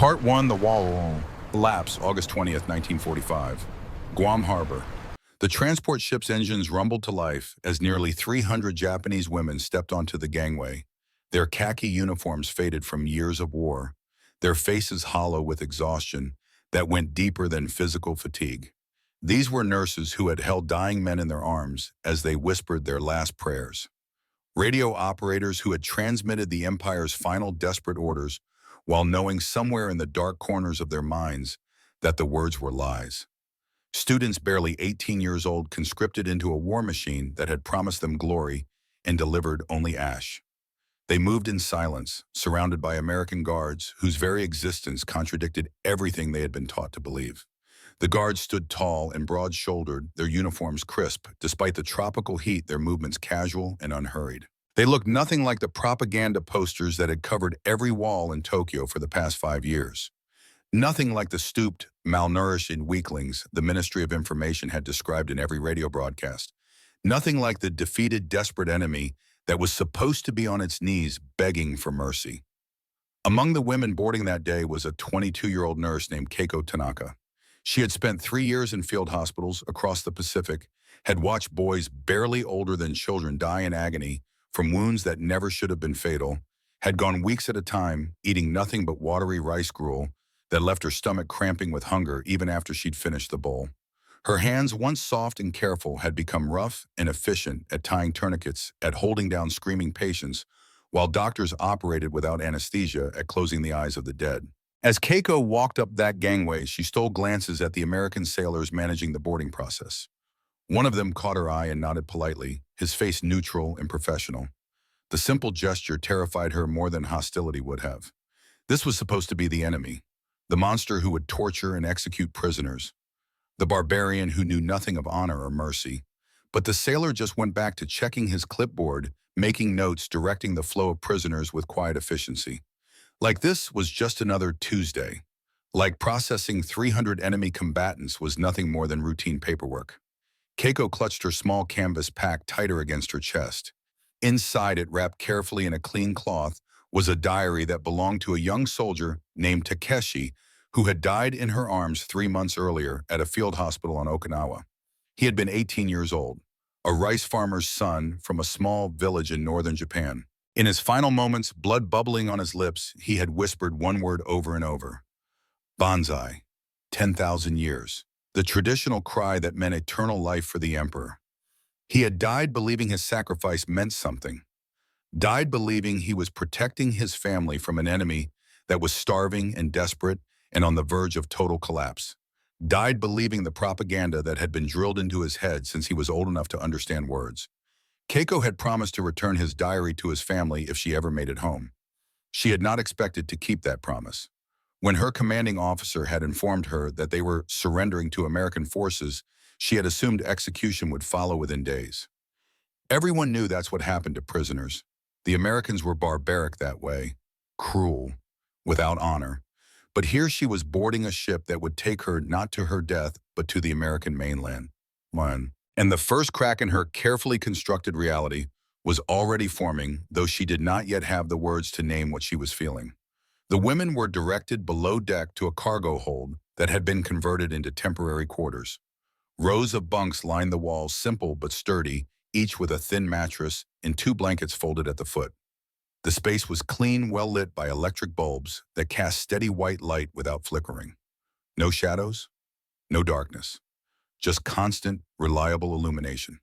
Part 1, The Wall Collapse, August 20th, 1945. Guam Harbor. The transport ship's engines rumbled to life as nearly 300 Japanese women stepped onto the gangway. Their khaki uniforms faded from years of war, their faces hollow with exhaustion that went deeper than physical fatigue. These were nurses who had held dying men in their arms as they whispered their last prayers. Radio operators who had transmitted the Empire's final desperate orders while knowing somewhere in the dark corners of their minds that the words were lies. Students barely 18 years old conscripted into a war machine that had promised them glory and delivered only ash. They moved in silence, surrounded by American guards whose very existence contradicted everything they had been taught to believe. The guards stood tall and broad-shouldered, their uniforms crisp, despite the tropical heat, their movements casual and unhurried. They looked nothing like the propaganda posters that had covered every wall in Tokyo for the past 5 years. Nothing like the stooped, malnourished weaklings the Ministry of Information had described in every radio broadcast. Nothing like the defeated, desperate enemy that was supposed to be on its knees begging for mercy. Among the women boarding that day was a 22-year-old nurse named Keiko Tanaka. She had spent 3 years in field hospitals across the Pacific, had watched boys barely older than children die in agony from wounds that never should have been fatal, had gone weeks at a time eating nothing but watery rice gruel that left her stomach cramping with hunger even after she'd finished the bowl. Her hands, once soft and careful, had become rough and efficient at tying tourniquets, at holding down screaming patients, while doctors operated without anesthesia at closing the eyes of the dead. As Keiko walked up that gangway, she stole glances at the American sailors managing the boarding process. One of them caught her eye and nodded politely, his face neutral and professional. The simple gesture terrified her more than hostility would have. This was supposed to be the enemy, the monster who would torture and execute prisoners, the barbarian who knew nothing of honor or mercy. But the sailor just went back to checking his clipboard, making notes, directing the flow of prisoners with quiet efficiency. Like this was just another Tuesday. Like processing 300 enemy combatants was nothing more than routine paperwork. Keiko clutched her small canvas pack tighter against her chest. Inside it, wrapped carefully in a clean cloth, was a diary that belonged to a young soldier named Takeshi, who had died in her arms 3 months earlier at a field hospital on Okinawa. He had been 18 years old, a rice farmer's son from a small village in northern Japan. In his final moments, blood bubbling on his lips, he had whispered one word over and over: Banzai, 10,000 years. The traditional cry that meant eternal life for the emperor. He had died believing his sacrifice meant something. Died believing he was protecting his family from an enemy that was starving and desperate and on the verge of total collapse. Died believing the propaganda that had been drilled into his head since he was old enough to understand words. Keiko had promised to return his diary to his family if she ever made it home. She had not expected to keep that promise. When her commanding officer had informed her that they were surrendering to American forces, she had assumed execution would follow within days. Everyone knew that's what happened to prisoners. The Americans were barbaric that way, cruel, without honor. But here she was boarding a ship that would take her not to her death, but to the American mainland. And the first crack in her carefully constructed reality was already forming, though she did not yet have the words to name what she was feeling. The women were directed below deck to a cargo hold that had been converted into temporary quarters. Rows of bunks lined the walls, simple but sturdy, each with a thin mattress and 2 blankets folded at the foot. The space was clean, well lit by electric bulbs that cast steady white light without flickering. No shadows, no darkness, just constant, reliable illumination.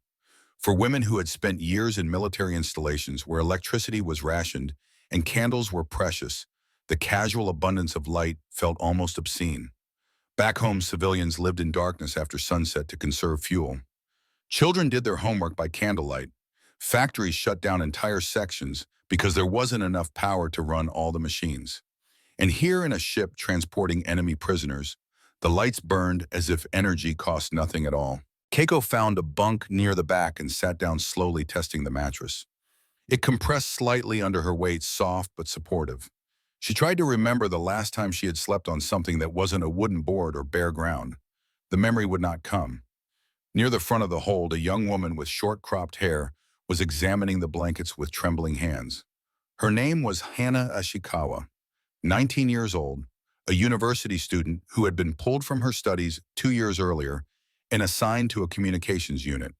For women who had spent years in military installations where electricity was rationed and candles were precious, the casual abundance of light felt almost obscene. Back home, civilians lived in darkness after sunset to conserve fuel. Children did their homework by candlelight. Factories shut down entire sections because there wasn't enough power to run all the machines. And here in a ship transporting enemy prisoners, the lights burned as if energy cost nothing at all. Keiko found a bunk near the back and sat down slowly, testing the mattress. It compressed slightly under her weight, soft but supportive. She tried to remember the last time she had slept on something that wasn't a wooden board or bare ground. The memory would not come. Near the front of the hold, a young woman with short cropped hair was examining the blankets with trembling hands. Her name was Hana Ashikawa, 19 years old, a university student who had been pulled from her studies 2 years earlier and assigned to a communications unit.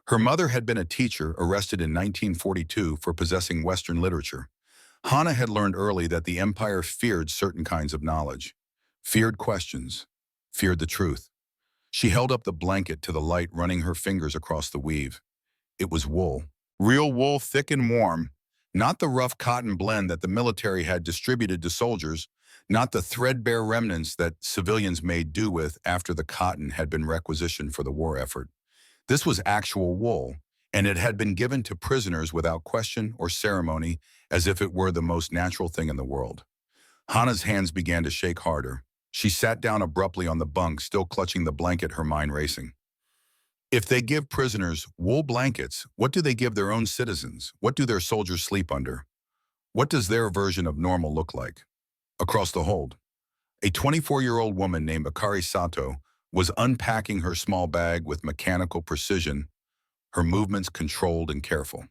Her mother had been a teacher arrested in 1942 for possessing Western literature. Hannah had learned early that the empire feared certain kinds of knowledge, feared questions, feared the truth. She held up the blanket to the light, running her fingers across the weave. It was wool. Real wool, thick and warm. Not the rough cotton blend that the military had distributed to soldiers, not the threadbare remnants that civilians made do with after the cotton had been requisitioned for the war effort. This was actual wool, and it had been given to prisoners without question or ceremony, as if it were the most natural thing in the world. Hannah's hands began to shake harder. She sat down abruptly on the bunk, still clutching the blanket, her mind racing. If they give prisoners wool blankets, what do they give their own citizens? What do their soldiers sleep under? What does their version of normal look like? Across the hold, a 24-year-old woman named Akari Sato was unpacking her small bag with mechanical precision, her movements controlled and careful.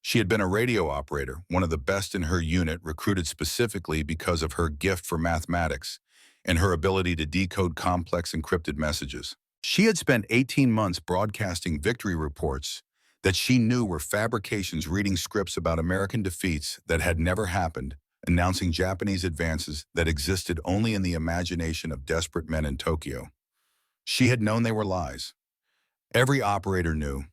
She had been a radio operator, one of the best in her unit, recruited specifically because of her gift for mathematics and her ability to decode complex encrypted messages. She had spent 18 months broadcasting victory reports that she knew were fabrications, reading scripts about American defeats that had never happened, announcing Japanese advances that existed only in the imagination of desperate men in Tokyo. She had known they were lies. Every operator knew.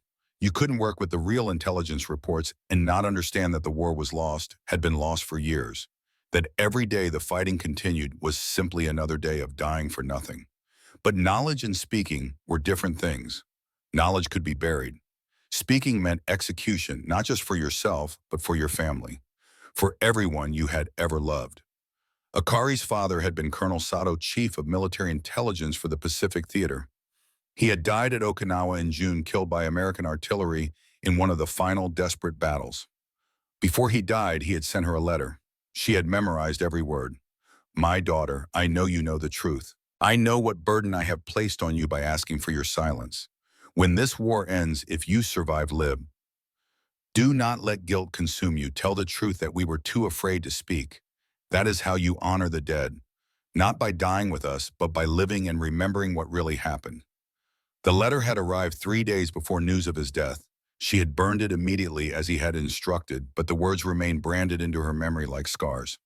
You couldn't work with the real intelligence reports and not understand that the war was lost, had been lost for years, that every day the fighting continued was simply another day of dying for nothing. But knowledge and speaking were different things. Knowledge could be buried. Speaking meant execution, not just for yourself, but for your family, for everyone you had ever loved. Akari's father had been Colonel Sato, chief of military intelligence for the Pacific Theater. He had died at Okinawa in June, killed by American artillery in one of the final desperate battles. Before he died, he had sent her a letter. She had memorized every word. "My daughter, I know you know the truth. I know what burden I have placed on you by asking for your silence. When this war ends, if you survive, live. Do not let guilt consume you. Tell the truth that we were too afraid to speak. That is how you honor the dead, not by dying with us, but by living and remembering what really happened." The letter had arrived 3 days before news of his death. She had burned it immediately as he had instructed, but the words remained branded into her memory like scars.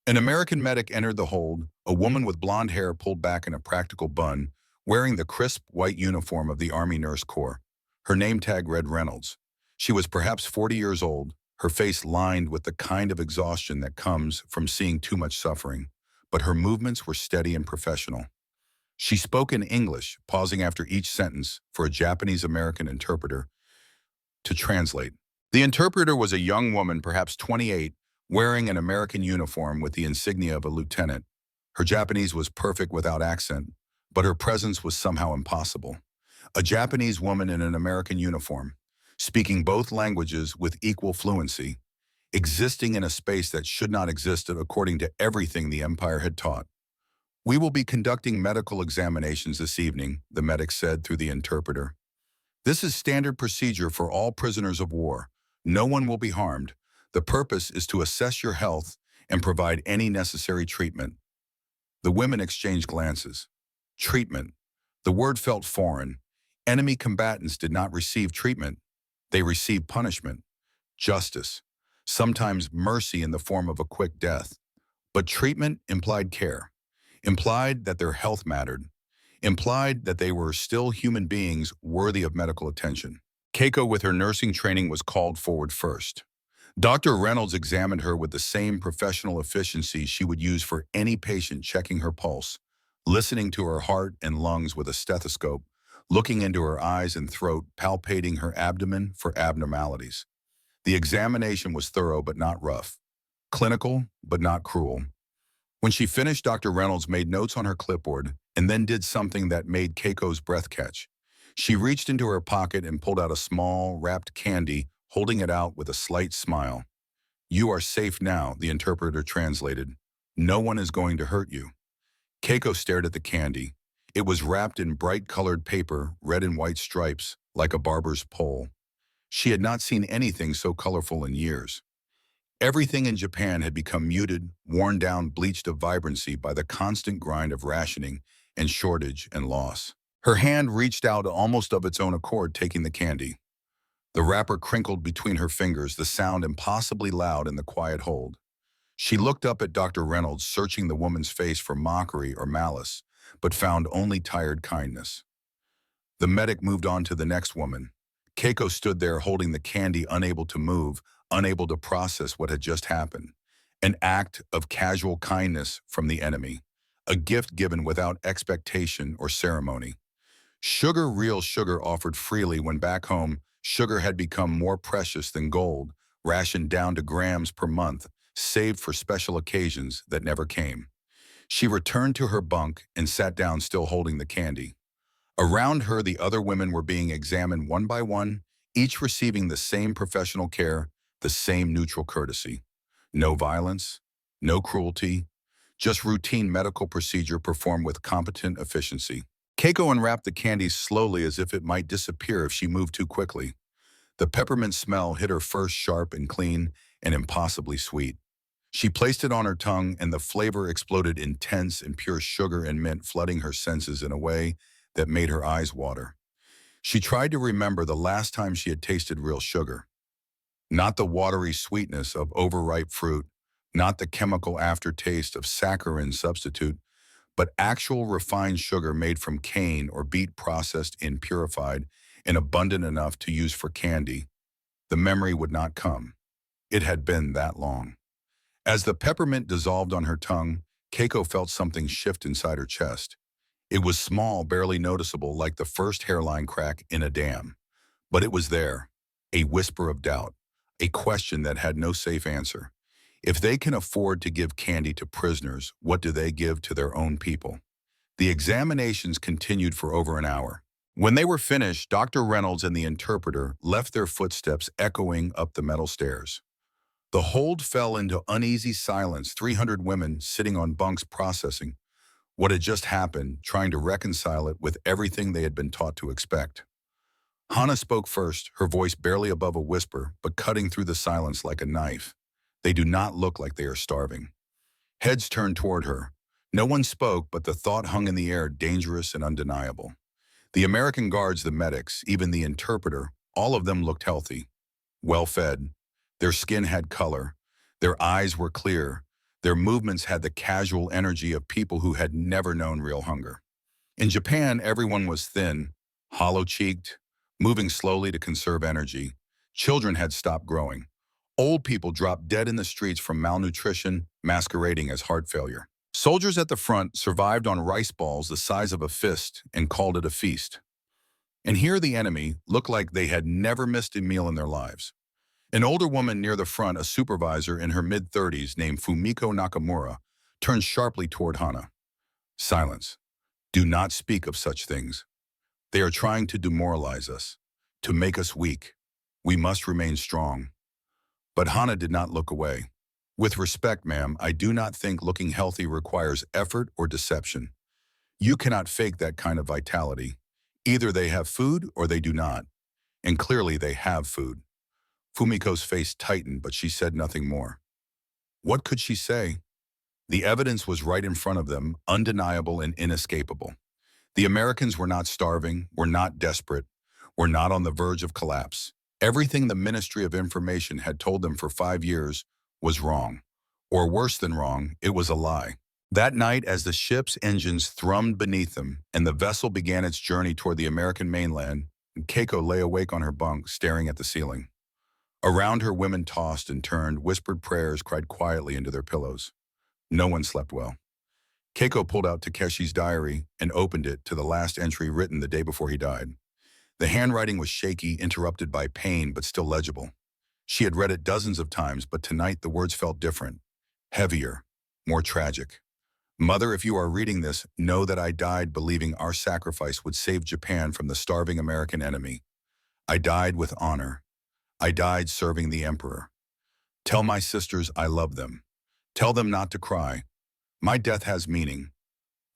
An American medic entered the hold, a woman with blonde hair pulled back in a practical bun, wearing the crisp white uniform of the Army Nurse Corps. Her name tag read Reynolds. She was perhaps 40 years old, her face lined with the kind of exhaustion that comes from seeing too much suffering, but her movements were steady and professional. She spoke in English, pausing after each sentence for a Japanese-American interpreter to translate. The interpreter was a young woman, perhaps 28, wearing an American uniform with the insignia of a lieutenant. Her Japanese was perfect without accent, but her presence was somehow impossible. A Japanese woman in an American uniform, speaking both languages with equal fluency, existing in a space that should not exist according to everything the Empire had taught. "We will be conducting medical examinations this evening," the medic said through the interpreter. "This is standard procedure for all prisoners of war. No one will be harmed. The purpose is to assess your health and provide any necessary treatment." The women exchanged glances. Treatment. The word felt foreign. Enemy combatants did not receive treatment. They received punishment, justice, sometimes mercy in the form of a quick death. But treatment implied care, implied that their health mattered, implied that they were still human beings worthy of medical attention. Keiko, with her nursing training, was called forward first. Dr. Reynolds examined her with the same professional efficiency she would use for any patient, checking her pulse, listening to her heart and lungs with a stethoscope, looking into her eyes and throat, palpating her abdomen for abnormalities. The examination was thorough but not rough, clinical but not cruel. When she finished, Dr. Reynolds made notes on her clipboard and then did something that made Keiko's breath catch. She reached into her pocket and pulled out a small, wrapped candy, holding it out with a slight smile. "You are safe now," the interpreter translated. "No one is going to hurt you." Keiko stared at the candy. It was wrapped in bright-colored paper, red and white stripes, like a barber's pole. She had not seen anything so colorful in years. Everything in Japan had become muted, worn down, bleached of vibrancy by the constant grind of rationing and shortage and loss. Her hand reached out almost of its own accord, taking the candy. The wrapper crinkled between her fingers, the sound impossibly loud in the quiet hold. She looked up at Dr. Reynolds, searching the woman's face for mockery or malice, but found only tired kindness. The medic moved on to the next woman. Keiko stood there holding the candy, unable to move, unable to process what had just happened. An act of casual kindness from the enemy, a gift given without expectation or ceremony. Sugar, real sugar offered freely when back home, sugar had become more precious than gold, rationed down to grams per month, saved for special occasions that never came. She returned to her bunk and sat down, still holding the candy. Around her, the other women were being examined one by one, each receiving the same professional care, the same neutral courtesy. No violence, no cruelty, just routine medical procedure performed with competent efficiency. Keiko unwrapped the candy slowly, as if it might disappear if she moved too quickly. The peppermint smell hit her first, sharp and clean and impossibly sweet. She placed it on her tongue, and the flavor exploded, intense and pure sugar and mint, flooding her senses in a way that made her eyes water. She tried to remember the last time she had tasted real sugar. Not the watery sweetness of overripe fruit, not the chemical aftertaste of saccharin substitute, but actual refined sugar made from cane or beet, processed and purified and abundant enough to use for candy. The memory would not come. It had been that long. As the peppermint dissolved on her tongue, Keiko felt something shift inside her chest. It was small, barely noticeable, like the first hairline crack in a dam. But it was there, a whisper of doubt, a question that had no safe answer. If they can afford to give candy to prisoners, what do they give to their own people? The examinations continued for over an hour. When they were finished, Dr. Reynolds and the interpreter left their footsteps echoing up the metal stairs. The hold fell into uneasy silence, 300 women sitting on bunks processing what had just happened, trying to reconcile it with everything they had been taught to expect. Hana spoke first, her voice barely above a whisper, but cutting through the silence like a knife. They do not look like they are starving. Heads turned toward her. No one spoke, but the thought hung in the air, dangerous and undeniable. The American guards, the medics, even the interpreter, all of them looked healthy, well-fed. Their skin had color. Their eyes were clear. Their movements had the casual energy of people who had never known real hunger. In Japan, everyone was thin, hollow-cheeked, moving slowly to conserve energy. Children had stopped growing. Old people dropped dead in the streets from malnutrition, masquerading as heart failure. Soldiers at the front survived on rice balls the size of a fist and called it a feast. And here the enemy looked like they had never missed a meal in their lives. An older woman near the front, a supervisor in her mid-30s named Fumiko Nakamura, turned sharply toward Hana. Silence. Do not speak of such things. They are trying to demoralize us, to make us weak. We must remain strong. But Hana did not look away. With respect, ma'am, I do not think looking healthy requires effort or deception. You cannot fake that kind of vitality. Either they have food or they do not. And clearly they have food. Fumiko's face tightened, but she said nothing more. What could she say? The evidence was right in front of them, undeniable and inescapable. The Americans were not starving, were not desperate, were not on the verge of collapse. Everything the Ministry of Information had told them for 5 years was wrong. Or worse than wrong, it was a lie. That night, as the ship's engines thrummed beneath them and the vessel began its journey toward the American mainland, Keiko lay awake on her bunk, staring at the ceiling. Around her, women tossed and turned, whispered prayers, cried quietly into their pillows. No one slept well. Keiko pulled out Takeshi's diary and opened it to the last entry written the day before he died. The handwriting was shaky, interrupted by pain, but still legible. She had read it dozens of times, but tonight the words felt different, heavier, more tragic. Mother, if you are reading this, know that I died believing our sacrifice would save Japan from the starving American enemy. I died with honor. I died serving the emperor. Tell my sisters I love them. Tell them not to cry. My death has meaning.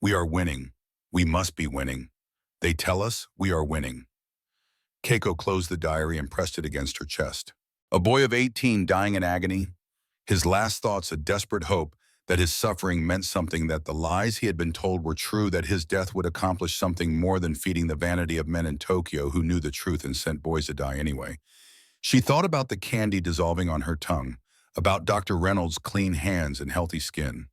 We are winning. We must be winning. They tell us we are winning. Keiko closed the diary and pressed it against her chest. A boy of 18 dying in agony. His last thoughts a desperate hope that his suffering meant something, that the lies he had been told were true, that his death would accomplish something more than feeding the vanity of men in Tokyo who knew the truth and sent boys to die anyway. She thought about the candy dissolving on her tongue, about Dr. Reynolds' clean hands and healthy skin,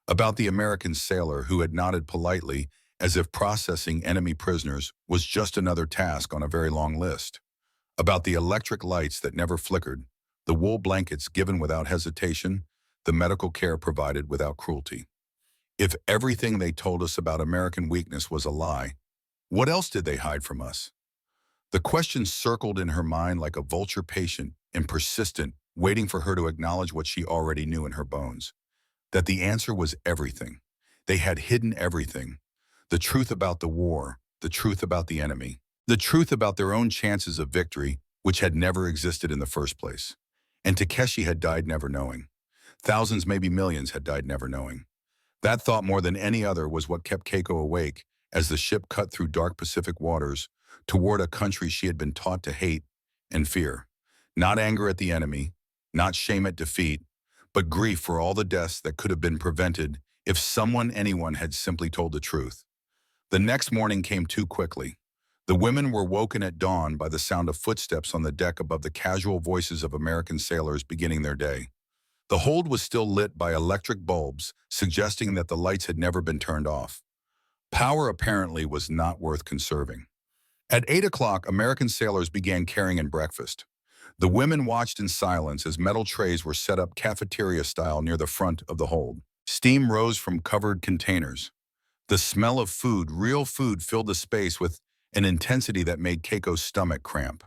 about the American sailor who had nodded politely as if processing enemy prisoners was just another task on a very long list, about the electric lights that never flickered, the wool blankets given without hesitation, the medical care provided without cruelty. If everything they told us about American weakness was a lie, what else did they hide from us? The question circled in her mind like a vulture, patient and persistent, waiting for her to acknowledge what she already knew in her bones, that the answer was everything. They had hidden everything. The truth about the war, the truth about the enemy, the truth about their own chances of victory, which had never existed in the first place. And Takeshi had died never knowing. Thousands, maybe millions, had died never knowing. That thought, more than any other, was what kept Keiko awake as the ship cut through dark Pacific waters toward a country she had been taught to hate and fear. Not anger at the enemy, not shame at defeat, but grief for all the deaths that could have been prevented if anyone had simply told the truth. The next morning came too quickly. The women were woken at dawn by the sound of footsteps on the deck above the casual voices of American sailors beginning their day. The hold was still lit by electric bulbs, suggesting that the lights had never been turned off. Power apparently was not worth conserving. At 8 o'clock, American sailors began carrying in breakfast. The women watched in silence as metal trays were set up cafeteria style near the front of the hold. Steam rose from covered containers. The smell of food, real food, filled the space with an intensity that made Keiko's stomach cramp.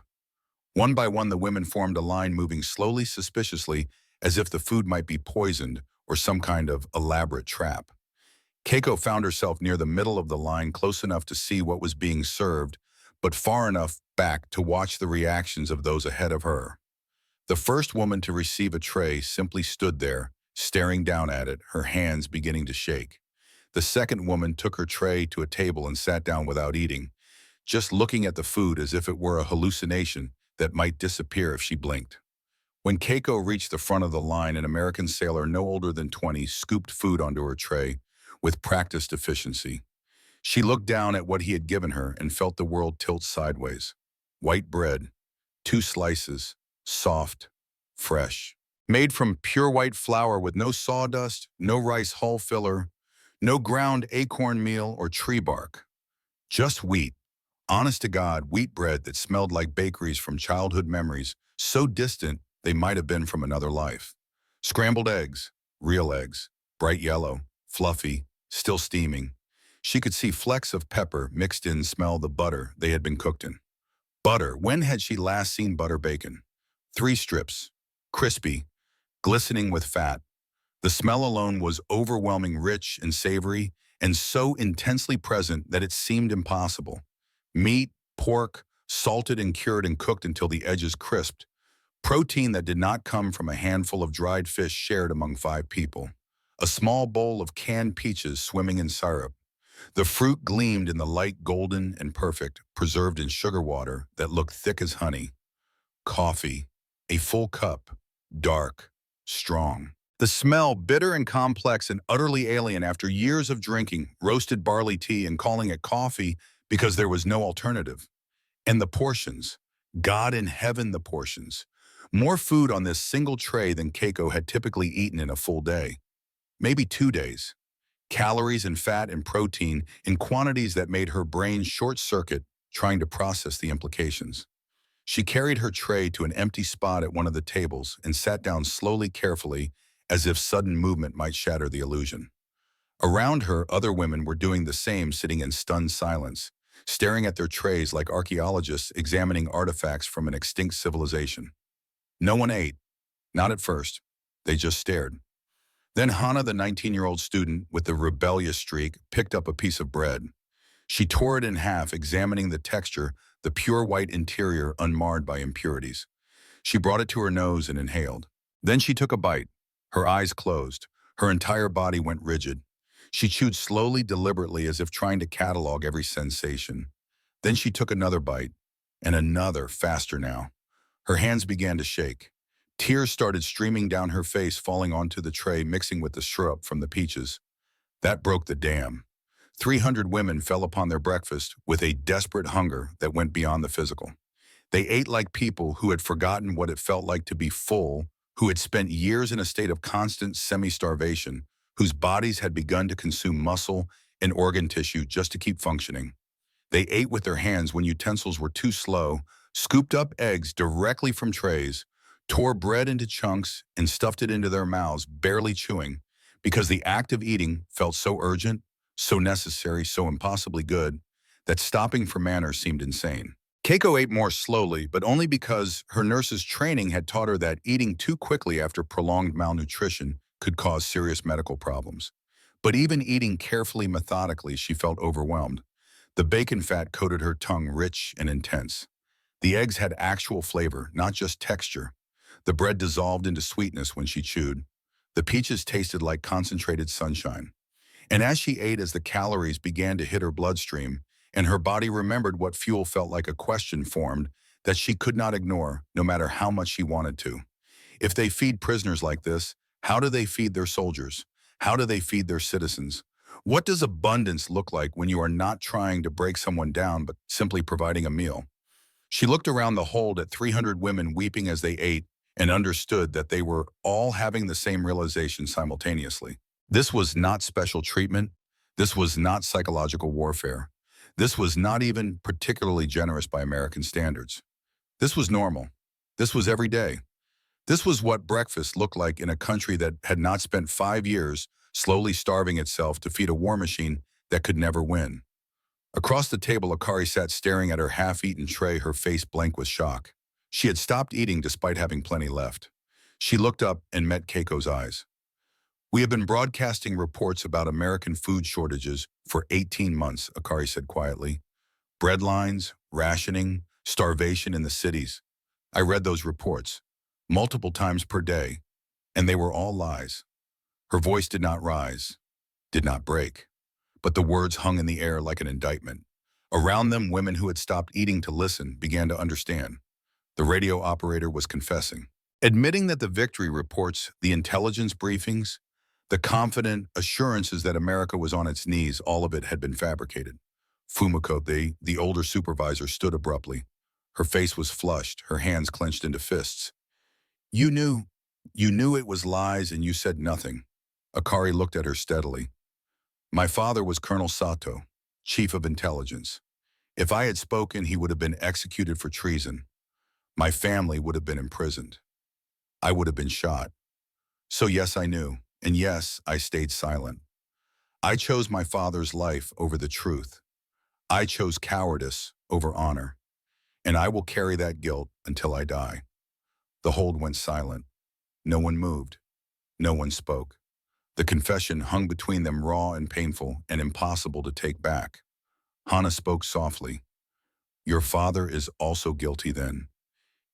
One by one, the women formed a line, moving slowly, suspiciously, as if the food might be poisoned or some kind of elaborate trap. Keiko found herself near the middle of the line, close enough to see what was being served, but far enough back to watch the reactions of those ahead of her. The first woman to receive a tray simply stood there, staring down at it, her hands beginning to shake. The second woman took her tray to a table and sat down without eating, just looking at the food as if it were a hallucination that might disappear if she blinked. When Keiko reached the front of the line, an American sailor no older than 20 scooped food onto her tray with practiced efficiency. She looked down at what he had given her and felt the world tilt sideways. White bread, 2 slices, soft, fresh. Made from pure white flour with no sawdust, no rice hull filler, no ground acorn meal or tree bark. Just wheat. Honest to God, wheat bread that smelled like bakeries from childhood memories, so distant they might have been from another life. Scrambled eggs, real eggs, bright yellow, fluffy, still steaming. She could see flecks of pepper mixed in, smell the butter they had been cooked in. Butter. When had she last seen butter bacon? 3 strips, crispy, glistening with fat. The smell alone was overwhelming, rich and savory, and so intensely present that it seemed impossible. Meat, pork, salted and cured and cooked until the edges crisped. Protein that did not come from a handful of dried fish shared among 5 people. A small bowl of canned peaches swimming in syrup. The fruit gleamed in the light, golden and perfect, preserved in sugar water that looked thick as honey. Coffee, a full cup, dark, strong. The smell, bitter and complex and utterly alien after years of drinking roasted barley tea and calling it coffee because there was no alternative. And the portions. God in heaven, the portions. More food on this single tray than Keiko had typically eaten in a full day. Maybe 2 days. Calories and fat and protein in quantities that made her brain short-circuit trying to process the implications. She carried her tray to an empty spot at one of the tables and sat down slowly, carefully, as if sudden movement might shatter the illusion. Around her, other women were doing the same, sitting in stunned silence, staring at their trays like archaeologists examining artifacts from an extinct civilization. No one ate. Not at first. They just stared. Then Hannah, the 19-year-old student with the rebellious streak, picked up a piece of bread. She tore it in half, examining the texture, the pure white interior unmarred by impurities. She brought it to her nose and inhaled. Then she took a bite. Her eyes closed. Her entire body went rigid. She chewed slowly, deliberately, as if trying to catalog every sensation. Then she took another bite, and another, faster now. Her hands began to shake. Tears started streaming down her face, falling onto the tray, mixing with the syrup from the peaches. That broke the dam. 300 women fell upon their breakfast with a desperate hunger that went beyond the physical. They ate like people who had forgotten what it felt like to be full, who had spent years in a state of constant semi-starvation, whose bodies had begun to consume muscle and organ tissue just to keep functioning. They ate with their hands when utensils were too slow, scooped up eggs directly from trays, tore bread into chunks, and stuffed it into their mouths, barely chewing, because the act of eating felt so urgent, so necessary, so impossibly good, that stopping for manners seemed insane. Keiko ate more slowly, but only because her nurse's training had taught her that eating too quickly after prolonged malnutrition could cause serious medical problems. But even eating carefully, methodically, she felt overwhelmed. The bacon fat coated her tongue rich and intense. The eggs had actual flavor, not just texture. The bread dissolved into sweetness when she chewed. The peaches tasted like concentrated sunshine. And as she ate, as the calories began to hit her bloodstream, and her body remembered what fuel felt like, a question formed that she could not ignore, no matter how much she wanted to. If they feed prisoners like this, how do they feed their soldiers? How do they feed their citizens? What does abundance look like when you are not trying to break someone down, but simply providing a meal? She looked around the hold at 300 women weeping as they ate and understood that they were all having the same realization simultaneously. This was not special treatment. This was not psychological warfare. This was not even particularly generous by American standards. This was normal. This was every day. This was what breakfast looked like in a country that had not spent 5 years slowly starving itself to feed a war machine that could never win. Across the table, Akari sat staring at her half-eaten tray, her face blank with shock. She had stopped eating despite having plenty left. She looked up and met Keiko's eyes. "We have been broadcasting reports about American food shortages for 18 months, Akari said quietly. Bread lines, rationing, starvation in the cities. I read those reports, multiple times per day, and they were all lies." Her voice did not rise, did not break, but the words hung in the air like an indictment. Around them, women who had stopped eating to listen began to understand. The radio operator was confessing, admitting that the victory reports, the intelligence briefings, the confident assurances that America was on its knees, all of it had been fabricated. Fumiko, the older supervisor, stood abruptly. Her face was flushed, her hands clenched into fists. You knew it was lies and you said nothing." Akari looked at her steadily. "My father was Colonel Sato, chief of intelligence. If I had spoken, he would have been executed for treason. My family would have been imprisoned. I would have been shot. So yes, I knew, and yes, I stayed silent. I chose my father's life over the truth. I chose cowardice over honor, and I will carry that guilt until I die." The hold went silent. No one moved. No one spoke. The confession hung between them, raw and painful and impossible to take back. Hana spoke softly. "Your father is also guilty then.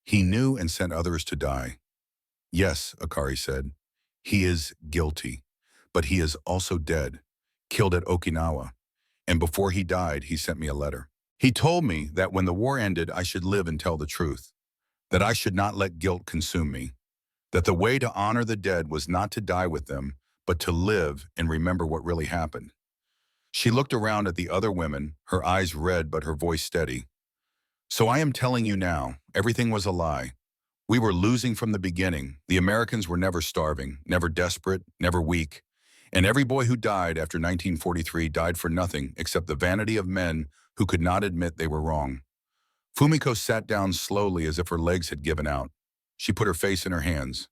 He knew and sent others to die." "Yes," Akari said, "he is guilty, but he is also dead, killed at Okinawa. And before he died, he sent me a letter. He told me that when the war ended, I should live and tell the truth, that I should not let guilt consume me, that the way to honor the dead was not to die with them, but to live and remember what really happened." She looked around at the other women, her eyes red but her voice steady. "So I am telling you now, everything was a lie. We were losing from the beginning. The Americans were never starving, never desperate, never weak. And every boy who died after 1943 died for nothing except the vanity of men who could not admit they were wrong." Fumiko sat down slowly as if her legs had given out. She put her face in her hands.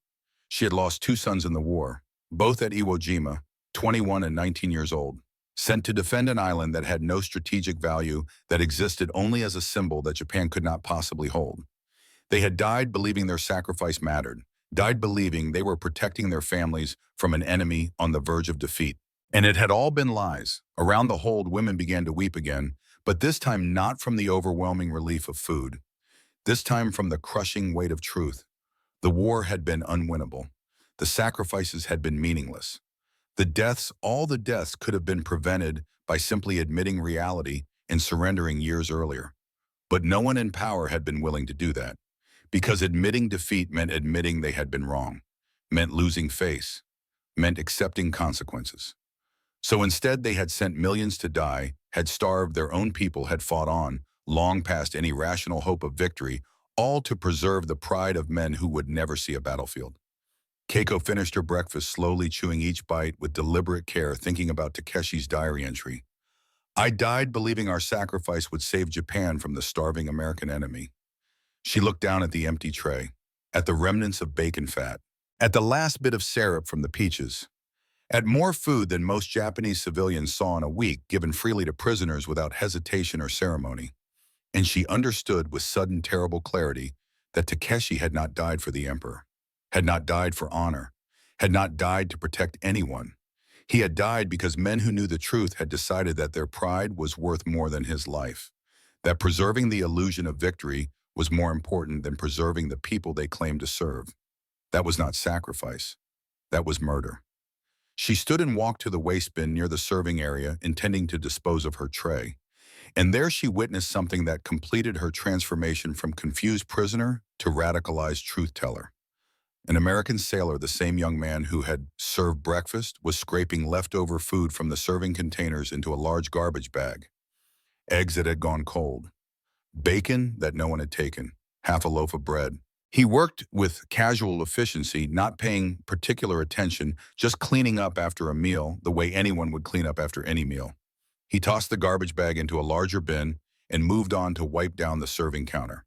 She had lost 2 sons in the war, both at Iwo Jima, 21 and 19 years old, sent to defend an island that had no strategic value, that existed only as a symbol that Japan could not possibly hold. They had died believing their sacrifice mattered, died believing they were protecting their families from an enemy on the verge of defeat. And it had all been lies. Around the hold, women began to weep again, but this time not from the overwhelming relief of food. This time from the crushing weight of truth. The war had been unwinnable. The sacrifices had been meaningless. The deaths, all the deaths, could have been prevented by simply admitting reality and surrendering years earlier. But no one in power had been willing to do that. Because admitting defeat meant admitting they had been wrong, meant losing face, meant accepting consequences. So instead, they had sent millions to die, had starved their own people, had fought on, long past any rational hope of victory, all to preserve the pride of men who would never see a battlefield. Keiko finished her breakfast, slowly chewing each bite with deliberate care, thinking about Takeshi's diary entry. I died believing our sacrifice would save Japan from the starving American enemy. She looked down at the empty tray, at the remnants of bacon fat, at the last bit of syrup from the peaches, at more food than most Japanese civilians saw in a week, given freely to prisoners without hesitation or ceremony. And she understood with sudden terrible clarity that Takeshi had not died for the emperor, had not died for honor, had not died to protect anyone. He had died because men who knew the truth had decided that their pride was worth more than his life, that preserving the illusion of victory was more important than preserving the people they claimed to serve. That was not sacrifice. That was murder. She stood and walked to the waste bin near the serving area, intending to dispose of her tray. And there she witnessed something that completed her transformation from confused prisoner to radicalized truth-teller. An American sailor, the same young man who had served breakfast, was scraping leftover food from the serving containers into a large garbage bag. Eggs that had gone cold, bacon that no one had taken, half a loaf of bread. He worked with casual efficiency, not paying particular attention, just cleaning up after a meal the way anyone would clean up after any meal. He tossed the garbage bag into a larger bin and moved on to wipe down the serving counter.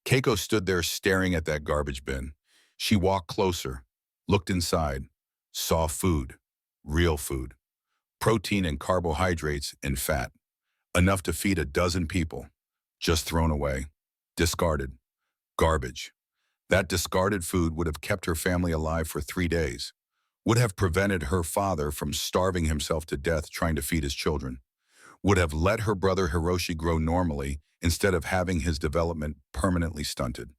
Keiko stood there staring at that garbage bin. She walked closer, looked inside, saw food, real food, protein and carbohydrates and fat, enough to feed a dozen people, just thrown away, discarded, garbage. That discarded food would have kept her family alive for 3 days, would have prevented her father from starving himself to death trying to feed his children, would have let her brother Hiroshi grow normally instead of having his development permanently stunted.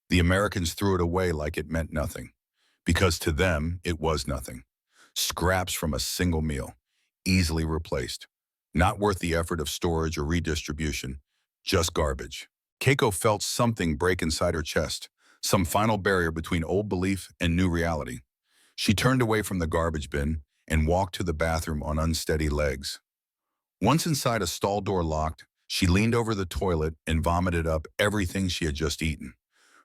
The Americans threw it away like it meant nothing, because to them it was nothing. Scraps from a single meal, easily replaced, not worth the effort of storage or redistribution, just garbage. Keiko felt something break inside her chest, some final barrier between old belief and new reality. She turned away from the garbage bin and walked to the bathroom on unsteady legs. Once inside, a stall door locked, she leaned over the toilet and vomited up everything she had just eaten.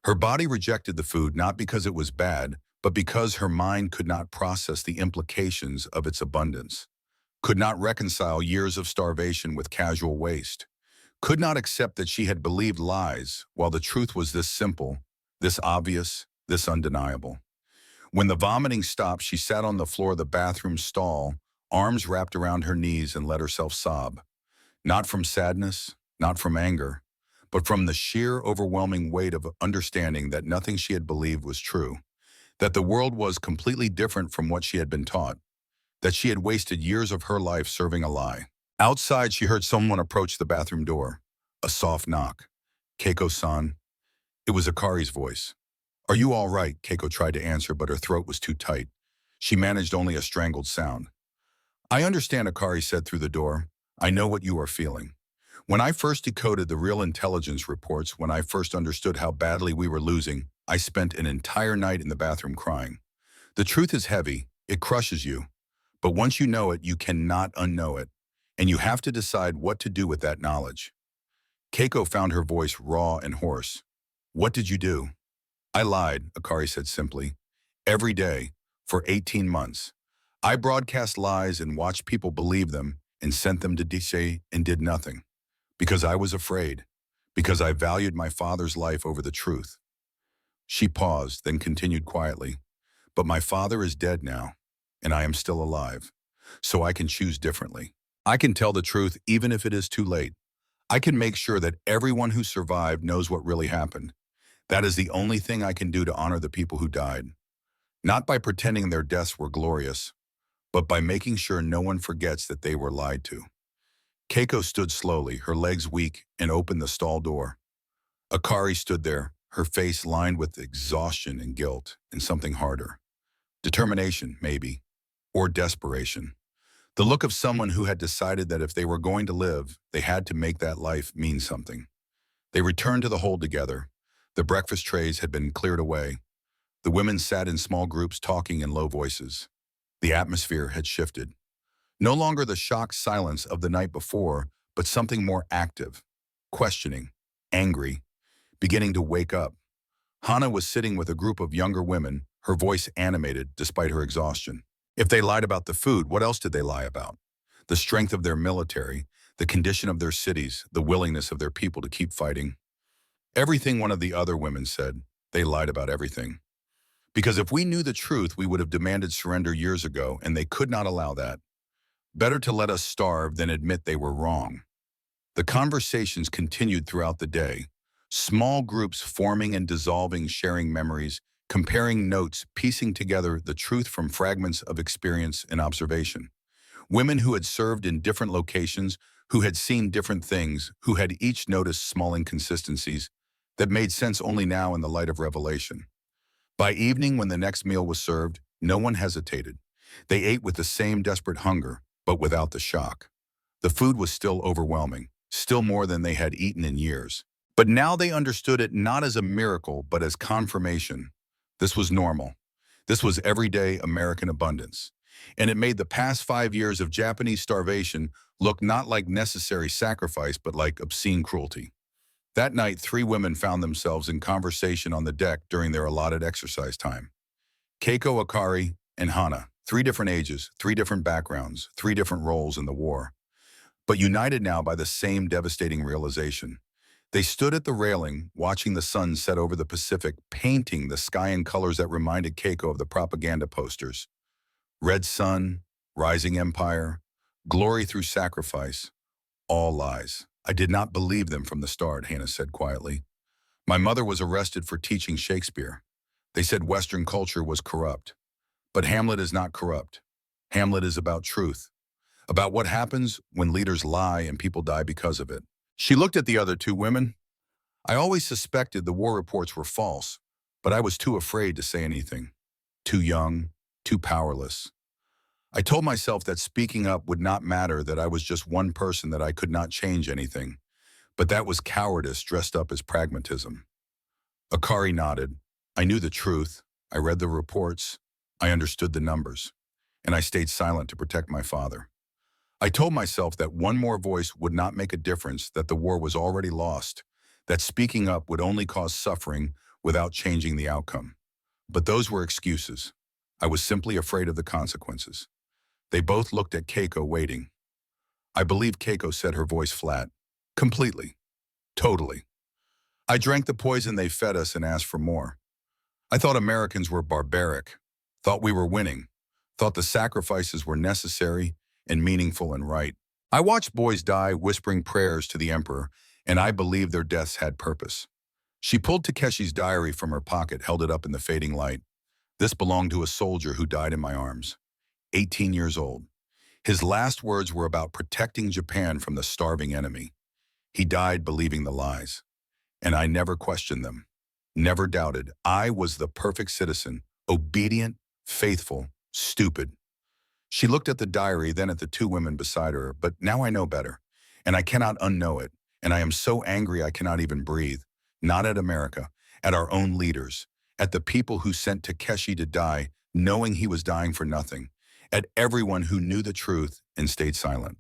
Her body rejected the food not because it was bad, but because her mind could not process the implications of its abundance, could not reconcile years of starvation with casual waste, could not accept that she had believed lies while the truth was this simple, this obvious, this undeniable. When the vomiting stopped, she sat on the floor of the bathroom stall, arms wrapped around her knees, and let herself sob. Not from sadness, not from anger, but from the sheer overwhelming weight of understanding that nothing she had believed was true, that the world was completely different from what she had been taught, that she had wasted years of her life serving a lie. Outside, she heard someone approach the bathroom door. A soft knock. "Keiko-san." It was Akari's voice. "Are you all right?" Keiko tried to answer, but her throat was too tight. She managed only a strangled sound. "I understand," Akari said through the door. "I know what you are feeling. When I first decoded the real intelligence reports, when I first understood how badly we were losing, I spent an entire night in the bathroom crying. The truth is heavy. It crushes you. But once you know it, you cannot unknow it. And you have to decide what to do with that knowledge." Keiko found her voice raw and hoarse. "What did you do?" "I lied," Akari said simply. "Every day, for 18 months. I broadcast lies and watched people believe them and sent them to DC and did nothing. Because I was afraid. Because I valued my father's life over the truth." She paused, then continued quietly. "But my father is dead now, and I am still alive. So I can choose differently. I can tell the truth even if it is too late. I can make sure that everyone who survived knows what really happened. That is the only thing I can do to honor the people who died. Not by pretending their deaths were glorious, but by making sure no one forgets that they were lied to." Keiko stood slowly, her legs weak, and opened the stall door. Akari stood there, her face lined with exhaustion and guilt, and something harder. Determination, maybe, or desperation. The look of someone who had decided that if they were going to live, they had to make that life mean something. They returned to the hold together, The breakfast trays had been cleared away. The women sat in small groups talking in low voices. The atmosphere had shifted. No longer the shocked silence of the night before, but something more active, questioning, angry, beginning to wake up. Hannah was sitting with a group of younger women, her voice animated despite her exhaustion. If they lied about the food, what else did they lie about? The strength of their military, the condition of their cities, the willingness of their people to keep fighting. Everything one of the other women said, they lied about everything. Because if we knew the truth, we would have demanded surrender years ago, and they could not allow that. Better to let us starve than admit they were wrong. The conversations continued throughout the day, small groups forming and dissolving, sharing memories, comparing notes, piecing together the truth from fragments of experience and observation. Women who had served in different locations, who had seen different things, who had each noticed small inconsistencies that made sense only now in the light of revelation. By evening, when the next meal was served, no one hesitated. They ate with the same desperate hunger, but without the shock. The food was still overwhelming, still more than they had eaten in years. But now they understood it not as a miracle, but as confirmation. This was normal. This was everyday American abundance. And it made the past 5 years of Japanese starvation look not like necessary sacrifice, but like obscene cruelty. That night, 3 women found themselves in conversation on the deck during their allotted exercise time. Keiko, Akari, and Hana, 3 different ages, 3 different backgrounds, 3 different roles in the war, but united now by the same devastating realization. They stood at the railing, watching the sun set over the Pacific, painting the sky in colors that reminded Keiko of the propaganda posters. Red sun, rising empire, glory through sacrifice, all lies. I did not believe them from the start, Hannah said quietly. My mother was arrested for teaching Shakespeare. They said Western culture was corrupt. But Hamlet is not corrupt. Hamlet is about truth, about what happens when leaders lie and people die because of it. She looked at the other 2 women. I always suspected the war reports were false, but I was too afraid to say anything. Too young, too powerless. I told myself that speaking up would not matter, that I was just one person, that I could not change anything. But that was cowardice dressed up as pragmatism. Akari nodded. I knew the truth. I read the reports. I understood the numbers. And I stayed silent to protect my father. I told myself that one more voice would not make a difference, that the war was already lost, that speaking up would only cause suffering without changing the outcome. But those were excuses. I was simply afraid of the consequences. They both looked at Keiko, waiting. I believe Keiko said, her voice flat. Completely. Totally. I drank the poison they fed us and asked for more. I thought Americans were barbaric, thought we were winning, thought the sacrifices were necessary and meaningful and right. I watched boys die whispering prayers to the emperor, and I believed their deaths had purpose. She pulled Takeshi's diary from her pocket, held it up in the fading light. This belonged to a soldier who died in my arms, 18 years old. His last words were about protecting Japan from the starving enemy. He died believing the lies, and I never questioned them, never doubted. I was the perfect citizen, obedient, faithful, stupid. She looked at the diary, then at the 2 women beside her, but now I know better, and I cannot unknow it, and I am so angry I cannot even breathe. Not at America, at our own leaders, at the people who sent Takeshi to die, knowing he was dying for nothing, at everyone who knew the truth and stayed silent,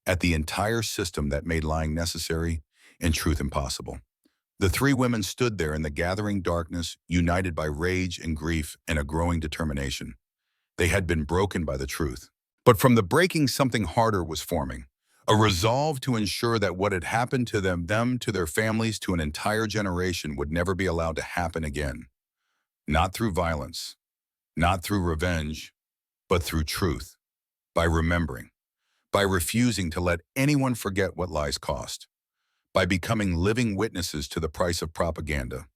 at the entire system that made lying necessary and truth impossible. The 3 women stood there in the gathering darkness, united by rage and grief and a growing determination. They had been broken by the truth. But from the breaking, something harder was forming. A resolve to ensure that what had happened to them, to their families, to an entire generation would never be allowed to happen again. Not through violence, not through revenge, but through truth. By remembering. By refusing to let anyone forget what lies cost. By becoming living witnesses to the price of propaganda.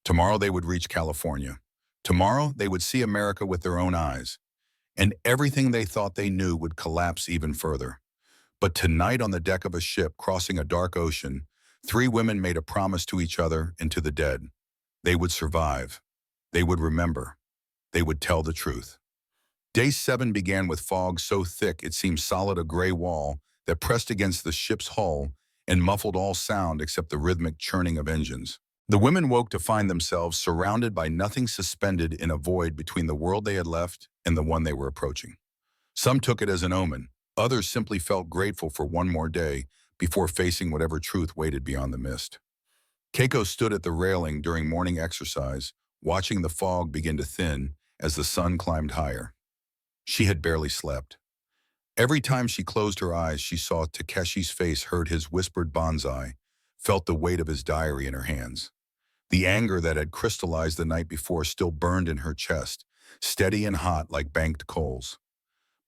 Tomorrow they would reach California. Tomorrow they would see America with their own eyes. And everything they thought they knew would collapse even further. But tonight, on the deck of a ship crossing a dark ocean, 3 women made a promise to each other and to the dead. They would survive. They would remember. They would tell the truth. Day 7 began with fog so thick it seemed solid, a gray wall that pressed against the ship's hull and muffled all sound except the rhythmic churning of engines. The women woke to find themselves surrounded by nothing, suspended in a void between the world they had left and the one they were approaching. Some took it as an omen. Others simply felt grateful for one more day before facing whatever truth waited beyond the mist. Keiko stood at the railing during morning exercise, watching the fog begin to thin as the sun climbed higher. She had barely slept. Every time she closed her eyes, she saw Takeshi's face, heard his whispered bonsai, felt the weight of his diary in her hands. The anger that had crystallized the night before still burned in her chest, steady and hot like banked coals.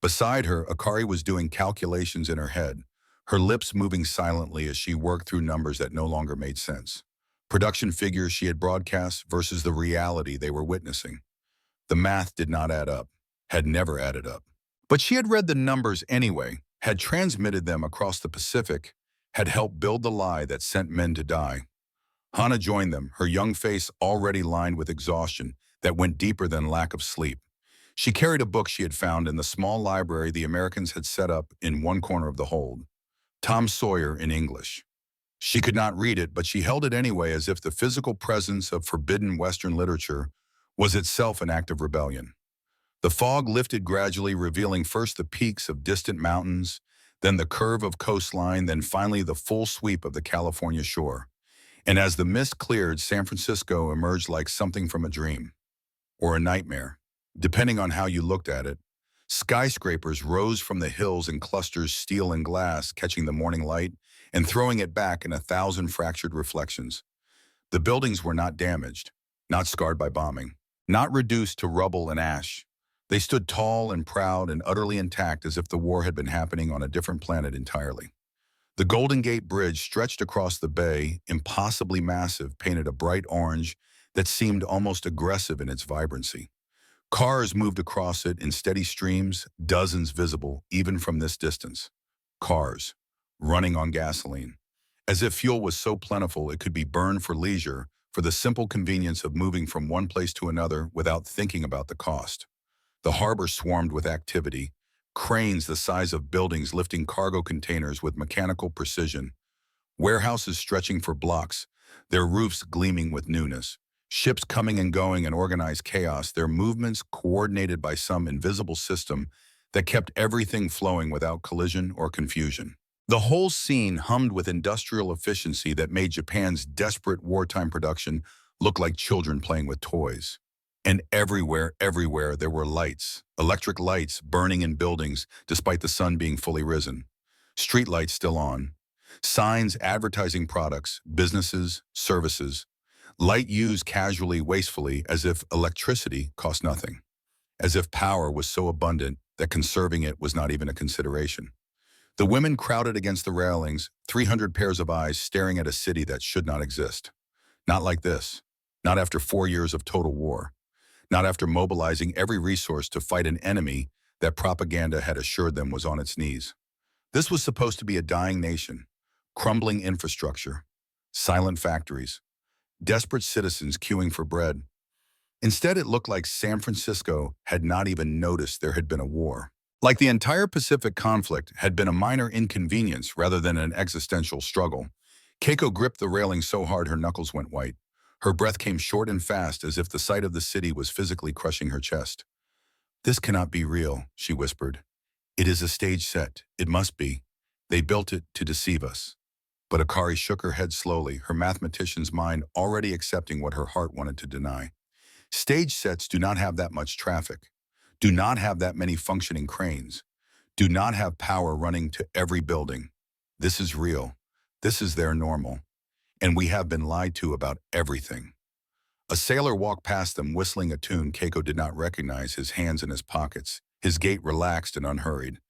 Beside her, Akari was doing calculations in her head, her lips moving silently as she worked through numbers that no longer made sense. Production figures she had broadcast versus the reality they were witnessing. The math did not add up, had never added up. But she had read the numbers anyway, had transmitted them across the Pacific, had helped build the lie that sent men to die. Hana joined them, her young face already lined with exhaustion that went deeper than lack of sleep. She carried a book she had found in the small library the Americans had set up in one corner of the hold, Tom Sawyer in English. She could not read it, but she held it anyway, as if the physical presence of forbidden Western literature was itself an act of rebellion. The fog lifted gradually, revealing first the peaks of distant mountains, then the curve of coastline, then finally the full sweep of the California shore. And as the mist cleared, San Francisco emerged like something from a dream, or a nightmare, depending on how you looked at it. Skyscrapers rose from the hills in clusters, steel and glass, catching the morning light and throwing it back in 1,000 fractured reflections. The buildings were not damaged, not scarred by bombing, not reduced to rubble and ash. They stood tall and proud and utterly intact, as if the war had been happening on a different planet entirely. The Golden Gate Bridge stretched across the bay, impossibly massive, painted a bright orange that seemed almost aggressive in its vibrancy. Cars moved across it in steady streams, dozens visible, even from this distance. Cars, running on gasoline, as if fuel was so plentiful it could be burned for leisure, for the simple convenience of moving from one place to another without thinking about the cost. The harbor swarmed with activity, cranes the size of buildings lifting cargo containers with mechanical precision, warehouses stretching for blocks, their roofs gleaming with newness, ships coming and going in organized chaos, their movements coordinated by some invisible system that kept everything flowing without collision or confusion. The whole scene hummed with industrial efficiency that made Japan's desperate wartime production look like children playing with toys. And everywhere, there were lights, electric lights burning in buildings despite the sun being fully risen. Street lights still on. Signs advertising products, businesses, services. Light used casually, wastefully, as if electricity cost nothing. As if power was so abundant that conserving it was not even a consideration. The women crowded against the railings, 300 pairs of eyes staring at a city that should not exist. Not like this. Not after 4 years of total war. Not after mobilizing every resource to fight an enemy that propaganda had assured them was on its knees. This was supposed to be a dying nation, crumbling infrastructure, silent factories, desperate citizens queuing for bread. Instead, it looked like San Francisco had not even noticed there had been a war. Like the entire Pacific conflict had been a minor inconvenience rather than an existential struggle. Keiko gripped the railing so hard her knuckles went white. Her breath came short and fast, as if the sight of the city was physically crushing her chest. "This cannot be real," she whispered. "It is a stage set. It must be. They built it to deceive us." But Akari shook her head slowly, her mathematician's mind already accepting what her heart wanted to deny. Stage sets do not have that much traffic, do not have that many functioning cranes, do not have power running to every building. This is real. This is their normal. And we have been lied to about everything. A sailor walked past them, whistling a tune Keiko did not recognize, his hands in his pockets, his gait relaxed and unhurried.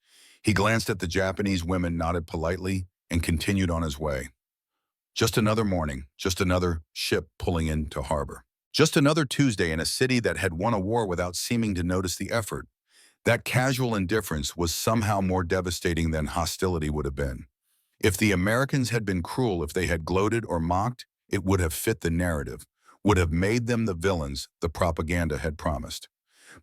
He glanced at the Japanese women, nodded politely, and continued on his way. Just another morning, just another ship pulling into harbor. Just another Tuesday in a city that had won a war without seeming to notice the effort. That casual indifference was somehow more devastating than hostility would have been. If the Americans had been cruel, if they had gloated or mocked, it would have fit the narrative, would have made them the villains the propaganda had promised.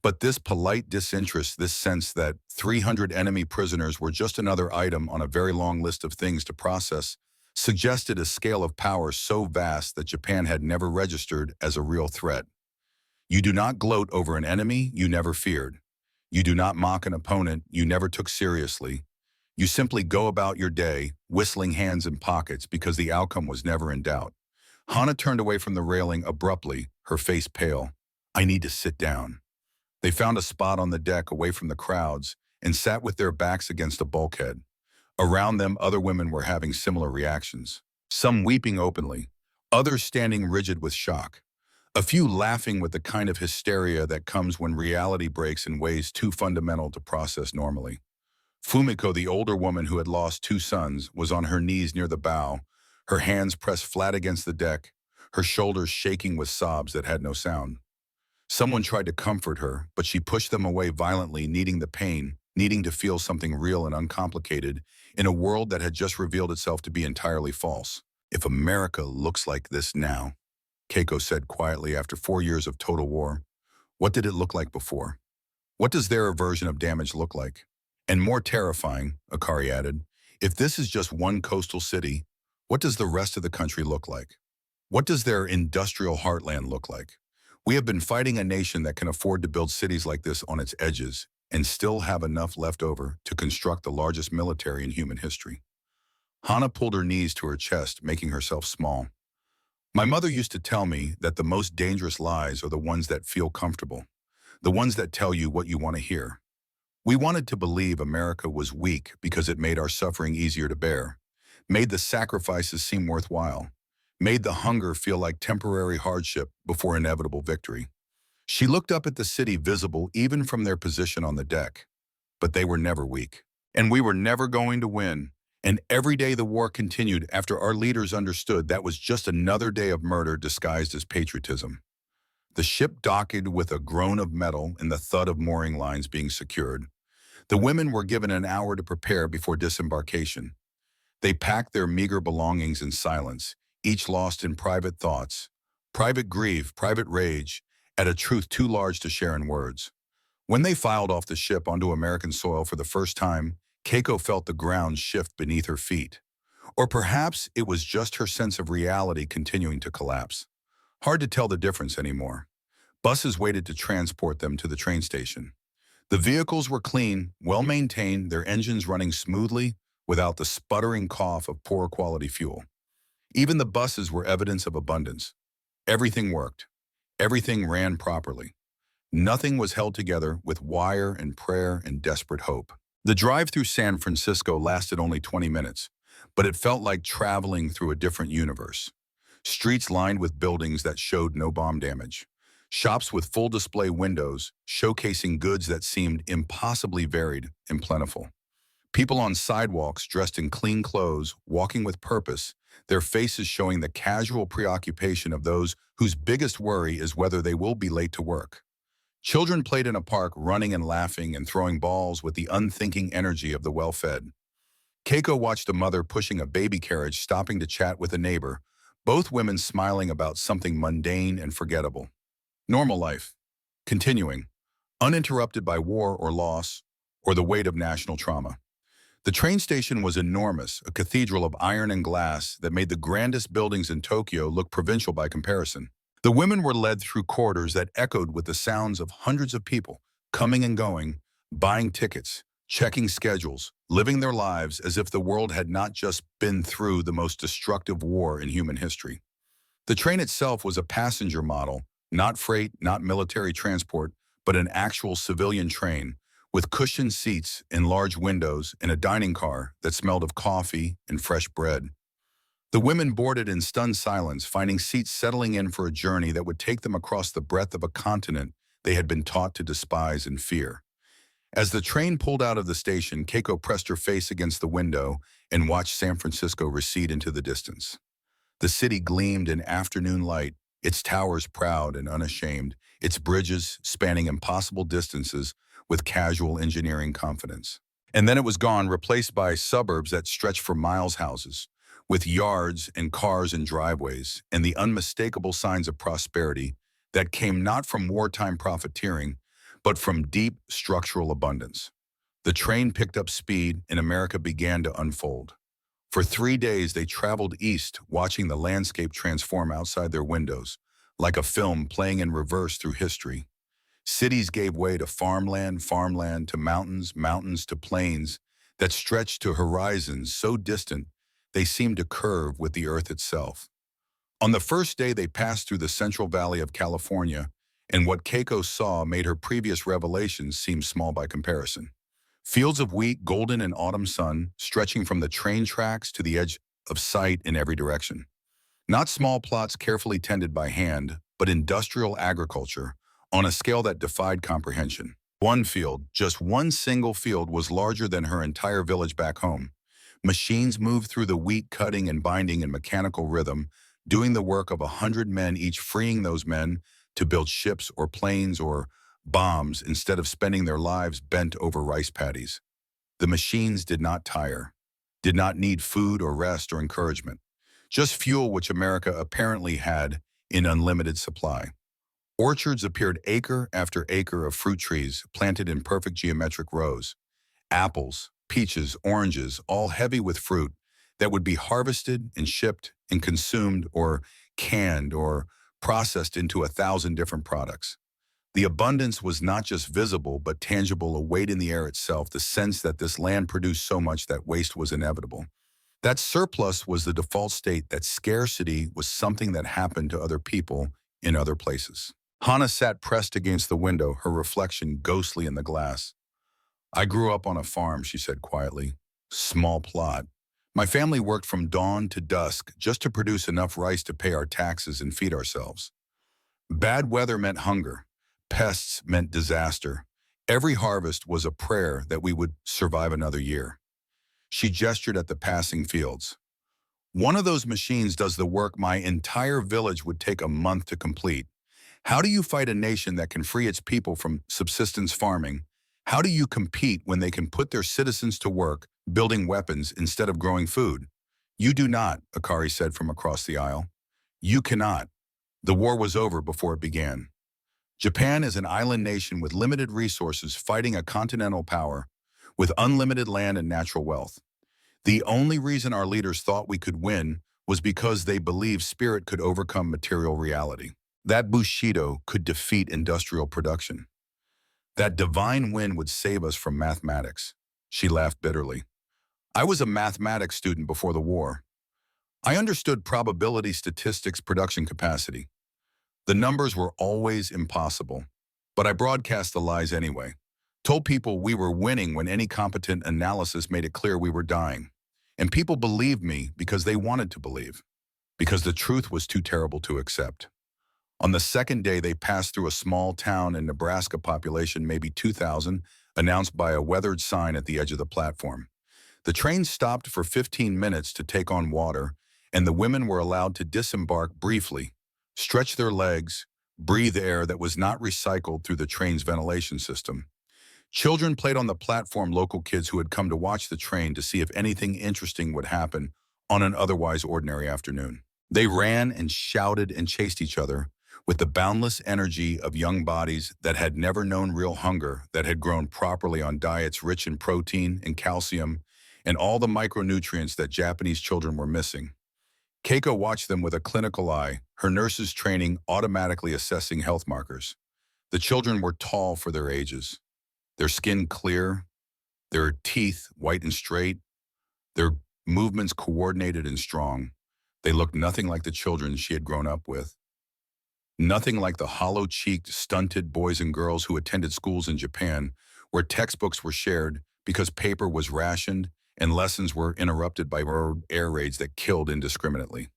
But this polite disinterest, this sense that 300 enemy prisoners were just another item on a very long list of things to process, suggested a scale of power so vast that Japan had never registered as a real threat. You do not gloat over an enemy you never feared. You do not mock an opponent you never took seriously. You simply go about your day, whistling hands in pockets because the outcome was never in doubt. Hana turned away from the railing abruptly, her face pale. I need to sit down. They found a spot on the deck away from the crowds and sat with their backs against a bulkhead. Around them, other women were having similar reactions, some weeping openly, others standing rigid with shock, a few laughing with the kind of hysteria that comes when reality breaks in ways too fundamental to process normally. Fumiko, the older woman who had lost two sons, was on her knees near the bow, her hands pressed flat against the deck, her shoulders shaking with sobs that had no sound. Someone tried to comfort her, but she pushed them away violently, needing the pain, needing to feel something real and uncomplicated in a world that had just revealed itself to be entirely false. If America looks like this now, Keiko said quietly after 4 years of total war, what did it look like before? What does their version of damage look like? And more terrifying, Akari added, if this is just one coastal city, what does the rest of the country look like? What does their industrial heartland look like? We have been fighting a nation that can afford to build cities like this on its edges and still have enough left over to construct the largest military in human history. Hana pulled her knees to her chest, making herself small. My mother used to tell me that the most dangerous lies are the ones that feel comfortable, the ones that tell you what you want to hear. We wanted to believe America was weak because it made our suffering easier to bear, made the sacrifices seem worthwhile, made the hunger feel like temporary hardship before inevitable victory. She looked up at the city visible even from their position on the deck. But they were never weak. And we were never going to win. And every day the war continued after our leaders understood that was just another day of murder disguised as patriotism. The ship docked with a groan of metal and the thud of mooring lines being secured. The women were given an hour to prepare before disembarkation. They packed their meager belongings in silence, each lost in private thoughts, private grief, private rage, at a truth too large to share in words. When they filed off the ship onto American soil for the first time, Keiko felt the ground shift beneath her feet. Or perhaps it was just her sense of reality continuing to collapse. Hard to tell the difference anymore. Buses waited to transport them to the train station. The vehicles were clean, well-maintained, their engines running smoothly without the sputtering cough of poor quality fuel. Even the buses were evidence of abundance. Everything worked. Everything ran properly. Nothing was held together with wire and prayer and desperate hope. The drive through San Francisco lasted only 20 minutes, but it felt like traveling through a different universe. Streets lined with buildings that showed no bomb damage. Shops with full display windows, showcasing goods that seemed impossibly varied and plentiful. People on sidewalks dressed in clean clothes, walking with purpose, their faces showing the casual preoccupation of those whose biggest worry is whether they will be late to work. Children played in a park, running and laughing and throwing balls with the unthinking energy of the well-fed. Keiko watched a mother pushing a baby carriage, stopping to chat with a neighbor, both women smiling about something mundane and forgettable. Normal life, continuing, uninterrupted by war or loss, or the weight of national trauma. The train station was enormous, a cathedral of iron and glass that made the grandest buildings in Tokyo look provincial by comparison. The women were led through corridors that echoed with the sounds of hundreds of people coming and going, buying tickets, checking schedules, living their lives as if the world had not just been through the most destructive war in human history. The train itself was a passenger model, not freight, not military transport, but an actual civilian train, with cushioned seats and large windows and a dining car that smelled of coffee and fresh bread. The women boarded in stunned silence, finding seats settling in for a journey that would take them across the breadth of a continent they had been taught to despise and fear. As the train pulled out of the station, Keiko pressed her face against the window and watched San Francisco recede into the distance. The city gleamed in afternoon light, its towers proud and unashamed, its bridges spanning impossible distances with casual engineering confidence. And then it was gone, replaced by suburbs that stretched for miles, houses, with yards and cars and driveways, and the unmistakable signs of prosperity that came not from wartime profiteering, but from deep structural abundance. The train picked up speed and America began to unfold. For 3 days, they traveled east, watching the landscape transform outside their windows, like a film playing in reverse through history. Cities gave way to farmland, farmland to mountains, mountains to plains that stretched to horizons so distant they seemed to curve with the earth itself. On the first day, they passed through the Central Valley of California, and what Keiko saw made her previous revelations seem small by comparison. Fields of wheat, golden in autumn sun, stretching from the train tracks to the edge of sight in every direction. Not small plots carefully tended by hand, but industrial agriculture on a scale that defied comprehension. One field, just one single field, was larger than her entire village back home. Machines moved through the wheat cutting and binding in mechanical rhythm, doing the work of 100 men, each freeing those men to build ships or planes or bombs instead of spending their lives bent over rice paddies. The machines did not tire, did not need food or rest or encouragement, just fuel which America apparently had in unlimited supply. Orchards appeared acre after acre of fruit trees planted in perfect geometric rows. Apples, peaches, oranges, all heavy with fruit that would be harvested and shipped and consumed or canned or processed into 1,000 different products. The abundance was not just visible but tangible, a weight in the air itself, the sense that this land produced so much that waste was inevitable. That surplus was the default state, that scarcity was something that happened to other people in other places. Hannah sat pressed against the window, her reflection ghostly in the glass. "I grew up on a farm," she said quietly. "Small plot. My family worked from dawn to dusk just to produce enough rice to pay our taxes and feed ourselves. Bad weather meant hunger. Pests meant disaster. Every harvest was a prayer that we would survive another year." She gestured at the passing fields. "One of those machines does the work my entire village would take a month to complete. How do you fight a nation that can free its people from subsistence farming? How do you compete when they can put their citizens to work building weapons instead of growing food?" "You do not," Akari said from across the aisle. "You cannot. The war was over before it began. Japan is an island nation with limited resources fighting a continental power with unlimited land and natural wealth. The only reason our leaders thought we could win was because they believed spirit could overcome material reality. That Bushido could defeat industrial production. That divine wind would save us from mathematics." She laughed bitterly. "I was a mathematics student before the war. I understood probability, statistics, production capacity. The numbers were always impossible, but I broadcast the lies anyway. Told people we were winning when any competent analysis made it clear we were dying. And people believed me because they wanted to believe, because the truth was too terrible to accept." On the second day, they passed through a small town in Nebraska, population maybe 2,000, announced by a weathered sign at the edge of the platform. The train stopped for 15 minutes to take on water, and the women were allowed to disembark briefly, stretch their legs, breathe air that was not recycled through the train's ventilation system. Children played on the platform, local kids who had come to watch the train to see if anything interesting would happen on an otherwise ordinary afternoon. They ran and shouted and chased each other with the boundless energy of young bodies that had never known real hunger, that had grown properly on diets rich in protein and calcium and all the micronutrients that Japanese children were missing. Keiko watched them with a clinical eye, her nurses' training automatically assessing health markers. The children were tall for their ages, their skin clear, their teeth white and straight, their movements coordinated and strong. They looked nothing like the children she had grown up with. Nothing like the hollow-cheeked, stunted boys and girls who attended schools in Japan, where textbooks were shared because paper was rationed and lessons were interrupted by air raids that killed indiscriminately.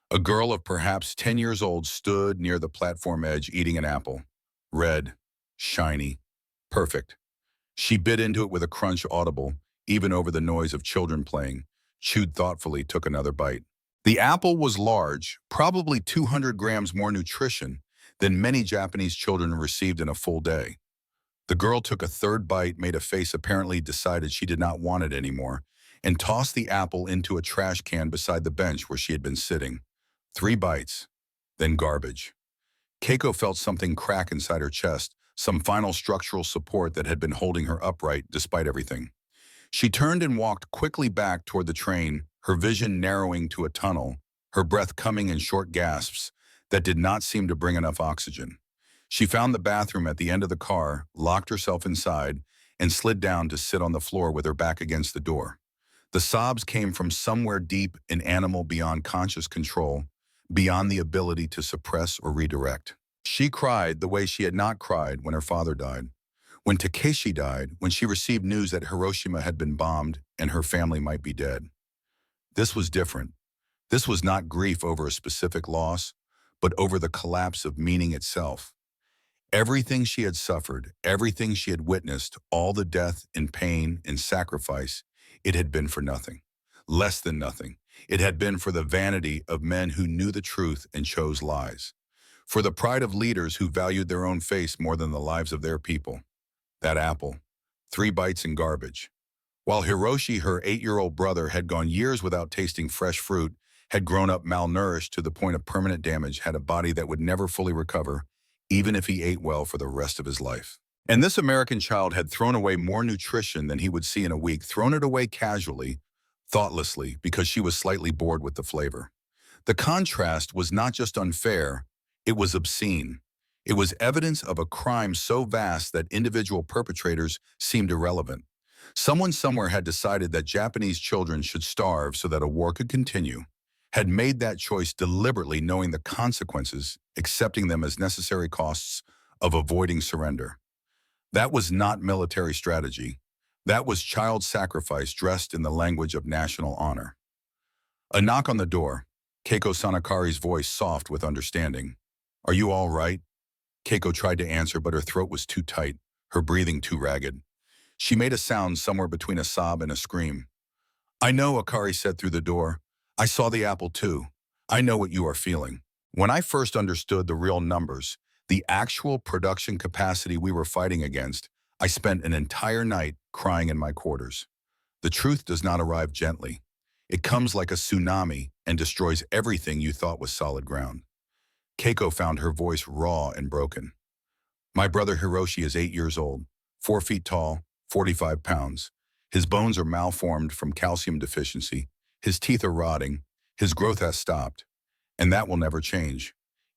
A girl of perhaps 10 years old stood near the platform edge eating an apple. Red, shiny, perfect. She bit into it with a crunch audible, even over the noise of children playing, chewed thoughtfully, took another bite. The apple was large, probably 200 grams more nutrition than many Japanese children received in a full day. The girl took a third bite, made a face, apparently decided she did not want it anymore, and tossed the apple into a trash can beside the bench where she had been sitting. 3 bites, then garbage. Keiko felt something crack inside her chest, some final structural support that had been holding her upright despite everything. She turned and walked quickly back toward the train, her vision narrowing to a tunnel, her breath coming in short gasps that did not seem to bring enough oxygen. She found the bathroom at the end of the car, locked herself inside, and slid down to sit on the floor with her back against the door. The sobs came from somewhere deep, an animal beyond conscious control, beyond the ability to suppress or redirect. She cried the way she had not cried when her father died, when Takeshi died, when she received news that Hiroshima had been bombed and her family might be dead. This was different. This was not grief over a specific loss, but over the collapse of meaning itself. Everything she had suffered, everything she had witnessed, all the death and pain and sacrifice, it had been for nothing. Less than nothing. It had been for the vanity of men who knew the truth and chose lies. For the pride of leaders who valued their own face more than the lives of their people. That apple. 3 bites and garbage. While Hiroshi, her 8-year-old brother, had gone years without tasting fresh fruit, had grown up malnourished to the point of permanent damage, had a body that would never fully recover, even if he ate well for the rest of his life. And this American child had thrown away more nutrition than he would see in a week, thrown it away casually, thoughtlessly, because she was slightly bored with the flavor. The contrast was not just unfair, it was obscene. It was evidence of a crime so vast that individual perpetrators seemed irrelevant. Someone somewhere had decided that Japanese children should starve so that a war could continue, had made that choice deliberately knowing the consequences, accepting them as necessary costs of avoiding surrender. That was not military strategy. That was child sacrifice dressed in the language of national honor. A knock on the door. Keiko Sanakari's voice soft with understanding. "Are you all right?" Keiko tried to answer, but her throat was too tight, her breathing too ragged. She made a sound somewhere between a sob and a scream. "I know," Akari said through the door. "I saw the apple too. I know what you are feeling. When I first understood the real numbers, the actual production capacity we were fighting against, I spent an entire night crying in my quarters. The truth does not arrive gently. It comes like a tsunami and destroys everything you thought was solid ground." Keiko found her voice raw and broken. "My brother Hiroshi is 8 years old, 4 feet tall, 45 pounds. His bones are malformed from calcium deficiency. His teeth are rotting. His growth has stopped. And that will never change.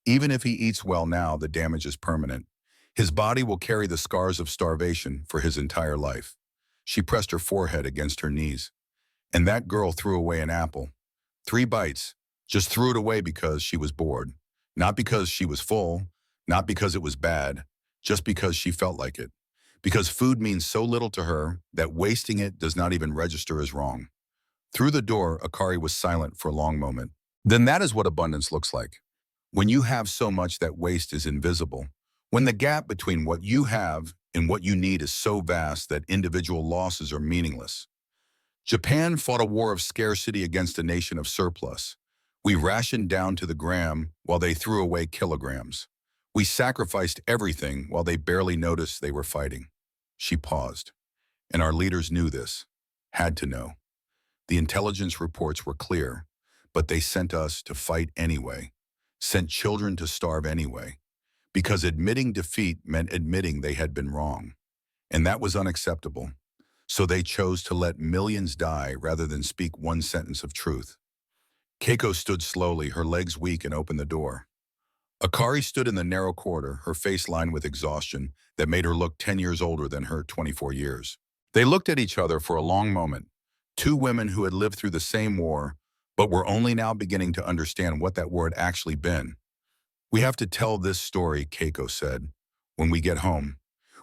Even if he eats well now, the damage is permanent. His body will carry the scars of starvation for his entire life." She pressed her forehead against her knees. "And that girl threw away an apple. 3 bites. Just threw it away because she was bored. Not because she was full. Not because it was bad. Just because she felt like it. Because food means so little to her that wasting it does not even register as wrong." Through the door, Akari was silent for a long moment. "Then that is what abundance looks like. When you have so much that waste is invisible. When the gap between what you have and what you need is so vast that individual losses are meaningless. Japan fought a war of scarcity against a nation of surplus. We rationed down to the gram while they threw away kilograms. We sacrificed everything while they barely noticed they were fighting." She paused. "And our leaders knew this. Had to know. The intelligence reports were clear, but they sent us to fight anyway. Sent children to starve anyway. Because admitting defeat meant admitting they had been wrong. And that was unacceptable. So they chose to let millions die rather than speak one sentence of truth." Keiko stood slowly, her legs weak, and opened the door. Akari stood in the narrow corridor, her face lined with exhaustion that made her look 10 years older than her 24 years. They looked at each other for a long moment. Two women who had lived through the same war, but were only now beginning to understand what that war had actually been. "We have to tell this story," Keiko said. "When we get home,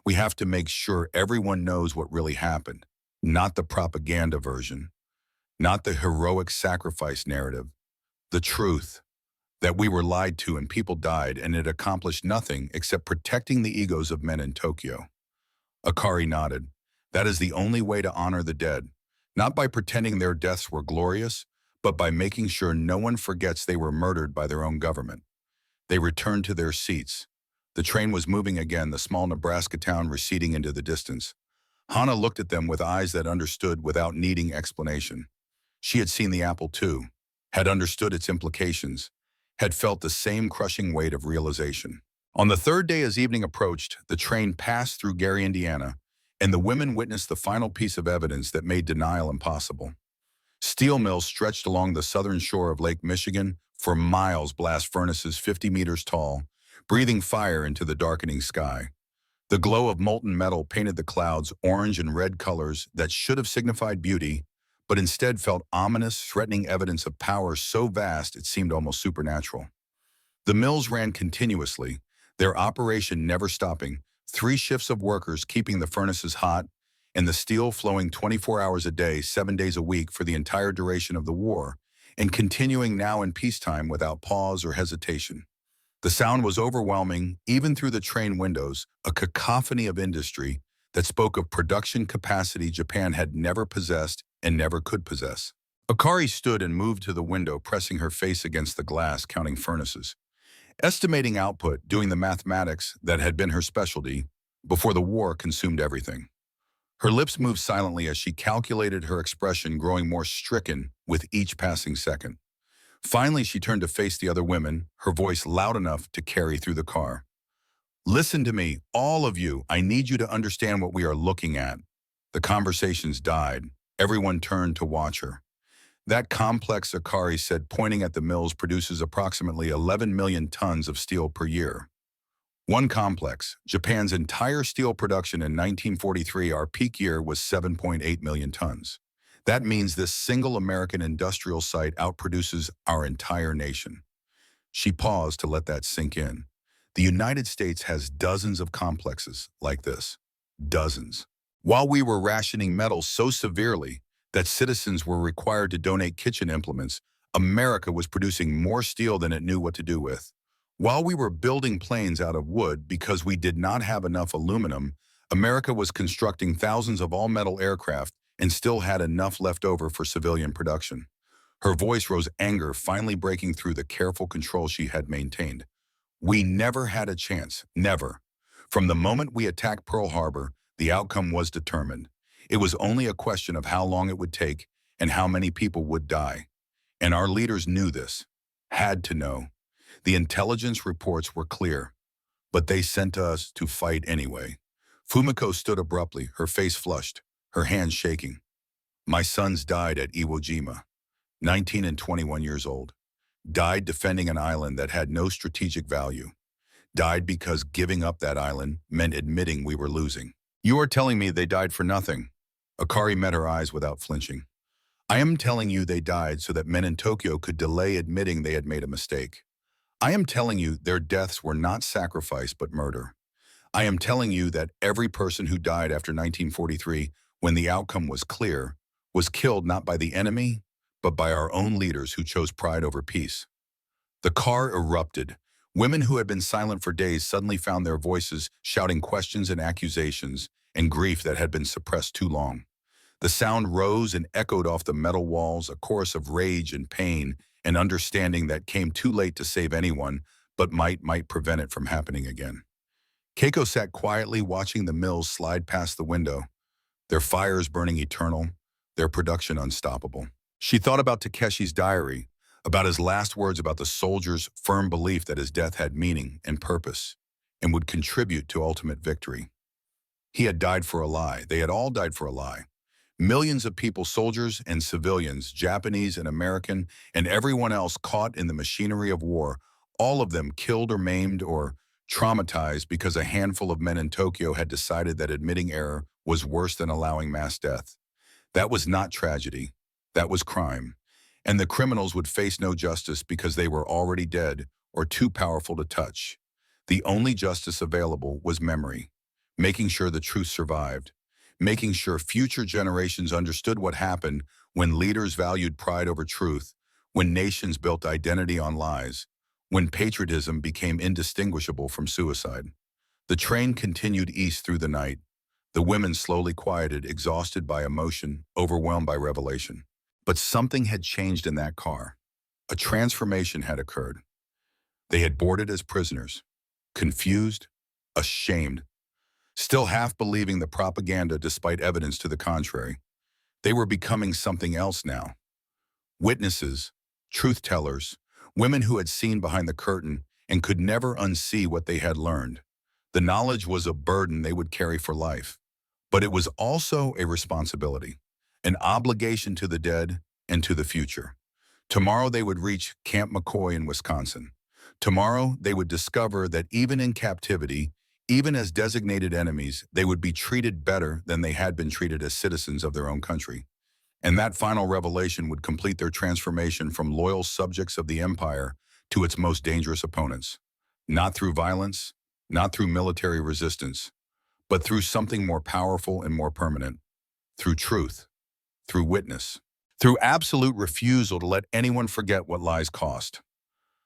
we have to make sure everyone knows what really happened. Not the propaganda version. Not the heroic sacrifice narrative. The truth. That we were lied to and people died and it accomplished nothing except protecting the egos of men in Tokyo." Akari nodded. "That is the only way to honor the dead. Not by pretending their deaths were glorious, but by making sure no one forgets they were murdered by their own government." They returned to their seats. The train was moving again, the small Nebraska town receding into the distance. Hana looked at them with eyes that understood without needing explanation. She had seen the apple too, had understood its implications, had felt the same crushing weight of realization. On the third day, as evening approached, the train passed through Gary, Indiana, and the women witnessed the final piece of evidence that made denial impossible. Steel mills stretched along the southern shore of Lake Michigan. For miles, blast furnaces 50 meters tall, breathing fire into the darkening sky. The glow of molten metal painted the clouds orange and red colors that should have signified beauty, but instead felt ominous, threatening evidence of power so vast it seemed almost supernatural. The mills ran continuously, their operation never stopping, 3 shifts of workers keeping the furnaces hot, and the steel flowing 24 hours a day, 7 days a week for the entire duration of the war, and continuing now in peacetime without pause or hesitation. The sound was overwhelming, even through the train windows, a cacophony of industry that spoke of production capacity Japan had never possessed and never could possess. Akari stood and moved to the window, pressing her face against the glass, counting furnaces. Estimating output, doing the mathematics that had been her specialty before the war consumed everything. Her lips moved silently as she calculated, her expression growing more stricken with each passing second. Finally, she turned to face the other women, her voice loud enough to carry through the car. Listen to me, all of you. I need you to understand what we are looking at. The conversations died. Everyone turned to watch her. That complex, Akari said, pointing at the mills, produces approximately 11 million tons of steel per year. One complex, Japan's entire steel production in 1943, our peak year, was 7.8 million tons. That means this single American industrial site outproduces our entire nation. She paused to let that sink in. The United States has dozens of complexes like this. Dozens. While we were rationing metal so severely that citizens were required to donate kitchen implements, America was producing more steel than it knew what to do with. While we were building planes out of wood because we did not have enough aluminum, America was constructing thousands of all-metal aircraft and still had enough left over for civilian production. Her voice rose, anger finally breaking through the careful control she had maintained. We never had a chance, never. From the moment we attacked Pearl Harbor, the outcome was determined. It was only a question of how long it would take and how many people would die. And our leaders knew this, had to know. The intelligence reports were clear, but they sent us to fight anyway. Fumiko stood abruptly, her face flushed, her hands shaking. My sons died at Iwo Jima, 19 and 21 years old. Died defending an island that had no strategic value. Died because giving up that island meant admitting we were losing. You are telling me they died for nothing? Akari met her eyes without flinching. I am telling you they died so that men in Tokyo could delay admitting they had made a mistake. I am telling you their deaths were not sacrifice but murder. I am telling you that every person who died after 1943, when the outcome was clear, was killed not by the enemy, but by our own leaders who chose pride over peace. The car erupted. Women who had been silent for days suddenly found their voices, shouting questions and accusations and grief that had been suppressed too long. The sound rose and echoed off the metal walls, a chorus of rage and pain and understanding that came too late to save anyone, but might prevent it from happening again. Keiko sat quietly watching the mills slide past the window, their fires burning eternal, their production unstoppable. She thought about Takeshi's diary, about his last words, about the soldier's firm belief that his death had meaning and purpose and would contribute to ultimate victory. He had died for a lie. They had all died for a lie. Millions of people, soldiers and civilians, Japanese and American, and everyone else caught in the machinery of war, all of them killed or maimed or traumatized because a handful of men in Tokyo had decided that admitting error was worse than allowing mass death. That was not tragedy. That was crime. And the criminals would face no justice because they were already dead or too powerful to touch. The only justice available was memory, making sure the truth survived, making sure future generations understood what happened when leaders valued pride over truth, when nations built identity on lies, when patriotism became indistinguishable from suicide. The train continued east through the night. The women slowly quieted, exhausted by emotion, overwhelmed by revelation. But something had changed in that car. A transformation had occurred. They had boarded as prisoners, confused, ashamed, still half believing the propaganda despite evidence to the contrary. They were becoming something else now. Witnesses, truth-tellers, women who had seen behind the curtain and could never unsee what they had learned. The knowledge was a burden they would carry for life, but it was also a responsibility, an obligation to the dead, and to the future. Tomorrow they would reach Camp McCoy in Wisconsin. Tomorrow they would discover that even in captivity, even as designated enemies, they would be treated better than they had been treated as citizens of their own country. And that final revelation would complete their transformation from loyal subjects of the empire to its most dangerous opponents. Not through violence, not through military resistance, but through something more powerful and more permanent, through truth, through witness, through absolute refusal to let anyone forget what lies cost.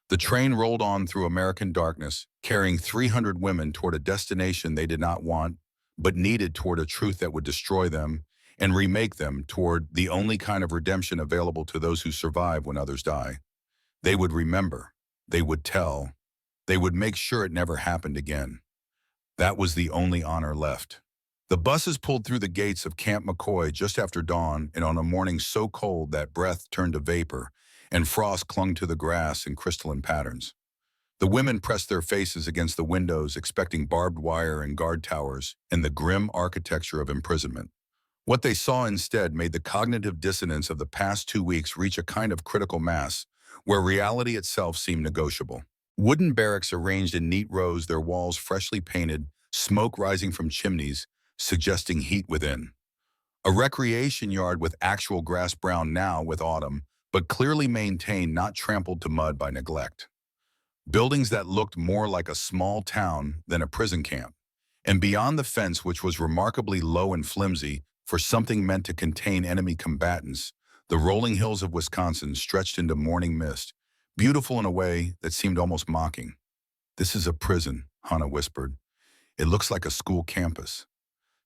The train rolled on through American darkness, carrying 300 women toward a destination they did not want, but needed toward a truth that would destroy them and remake them toward the only kind of redemption available to those who survive when others die. They would remember, they would tell, they would make sure it never happened again. That was the only honor left. The buses pulled through the gates of Camp McCoy just after dawn and on a morning so cold that breath turned to vapor and frost clung to the grass in crystalline patterns. The women pressed their faces against the windows, expecting barbed wire and guard towers and the grim architecture of imprisonment. What they saw instead made the cognitive dissonance of the past 2 weeks reach a kind of critical mass, where reality itself seemed negotiable. Wooden barracks arranged in neat rows, their walls freshly painted, smoke rising from chimneys, suggesting heat within. A recreation yard with actual grass brown now with autumn, but clearly maintained, not trampled to mud by neglect. Buildings that looked more like a small town than a prison camp. And beyond the fence, which was remarkably low and flimsy for something meant to contain enemy combatants, the rolling hills of Wisconsin stretched into morning mist, beautiful in a way that seemed almost mocking. "This is a prison," Hannah whispered. "It looks like a school campus."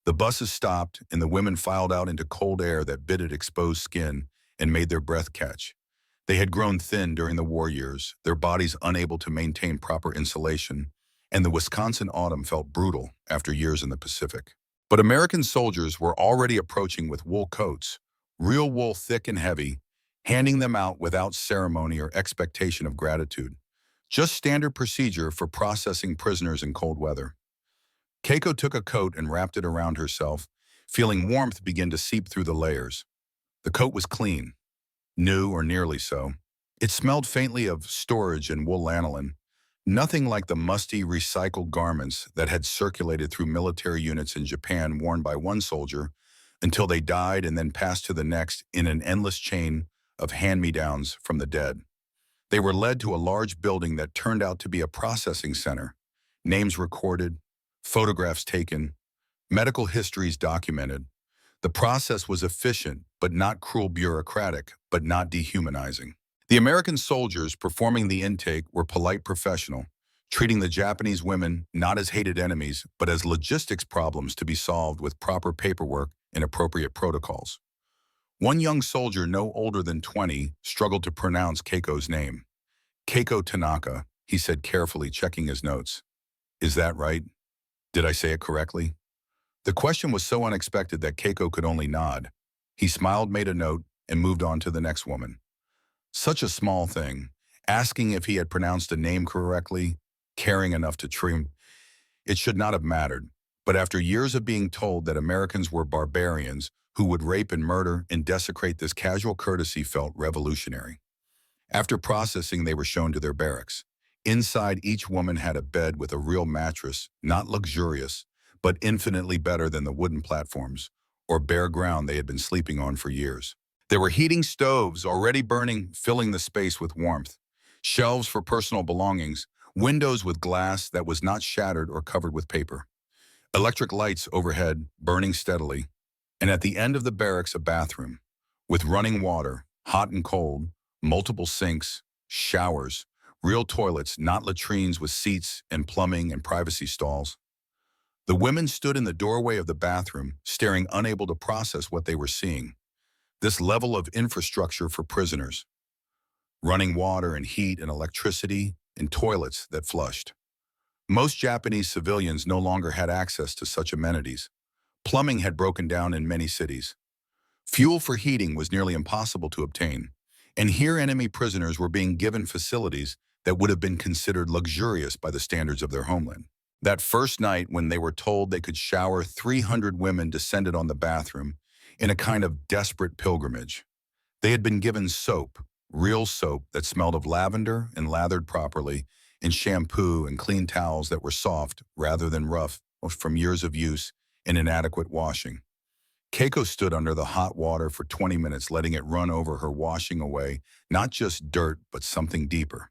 The buses stopped, and the women filed out into cold air that bit at exposed skin and made their breath catch. They had grown thin during the war years, their bodies unable to maintain proper insulation, and the Wisconsin autumn felt brutal after years in the Pacific. But American soldiers were already approaching with wool coats, real wool thick and heavy, handing them out without ceremony or expectation of gratitude. Just standard procedure for processing prisoners in cold weather. Keiko took a coat and wrapped it around herself, feeling warmth begin to seep through the layers. The coat was clean, new or nearly so. It smelled faintly of storage and wool lanolin, nothing like the musty, recycled garments that had circulated through military units in Japan worn by one soldier until they died and then passed to the next in an endless chain of hand-me-downs from the dead. They were led to a large building that turned out to be a processing center. Names recorded, photographs taken, medical histories documented. The process was efficient, but not cruel, bureaucratic, but not dehumanizing. The American soldiers performing the intake were polite, professional, treating the Japanese women not as hated enemies, but as logistics problems to be solved with proper paperwork and appropriate protocols. One young soldier, no older than 20, struggled to pronounce Keiko's name. "Keiko Tanaka," he said carefully, checking his notes. "Is that right? Did I say it correctly?" The question was so unexpected that Keiko could only nod. He smiled, made a note, and moved on to the next woman. Such a small thing, asking if he had pronounced a name correctly, caring enough to trim. It should not have mattered, but after years of being told that Americans were barbarians who would rape and murder and desecrate, this casual courtesy felt revolutionary. After processing, they were shown to their barracks. Inside, each woman had a bed with a real mattress, not luxurious, but infinitely better than the wooden platforms or bare ground they had been sleeping on for years. There were heating stoves already burning, filling the space with warmth, shelves for personal belongings, windows with glass that was not shattered or covered with paper, electric lights overhead burning steadily, and at the end of the barracks a bathroom with running water, hot and cold, multiple sinks, showers, real toilets, not latrines with seats and plumbing and privacy stalls. The women stood in the doorway of the bathroom, staring, unable to process what they were seeing. This level of infrastructure for prisoners. Running water and heat and electricity and toilets that flushed. Most Japanese civilians no longer had access to such amenities. Plumbing had broken down in many cities. Fuel for heating was nearly impossible to obtain. And here enemy prisoners were being given facilities that would have been considered luxurious by the standards of their homeland. That first night when they were told they could shower, 300 women descended on the bathroom in a kind of desperate pilgrimage. They had been given soap, real soap that smelled of lavender and lathered properly, and shampoo and clean towels that were soft rather than rough from years of use and inadequate washing. Keiko stood under the hot water for 20 minutes, letting it run over her, washing away not just dirt, but something deeper.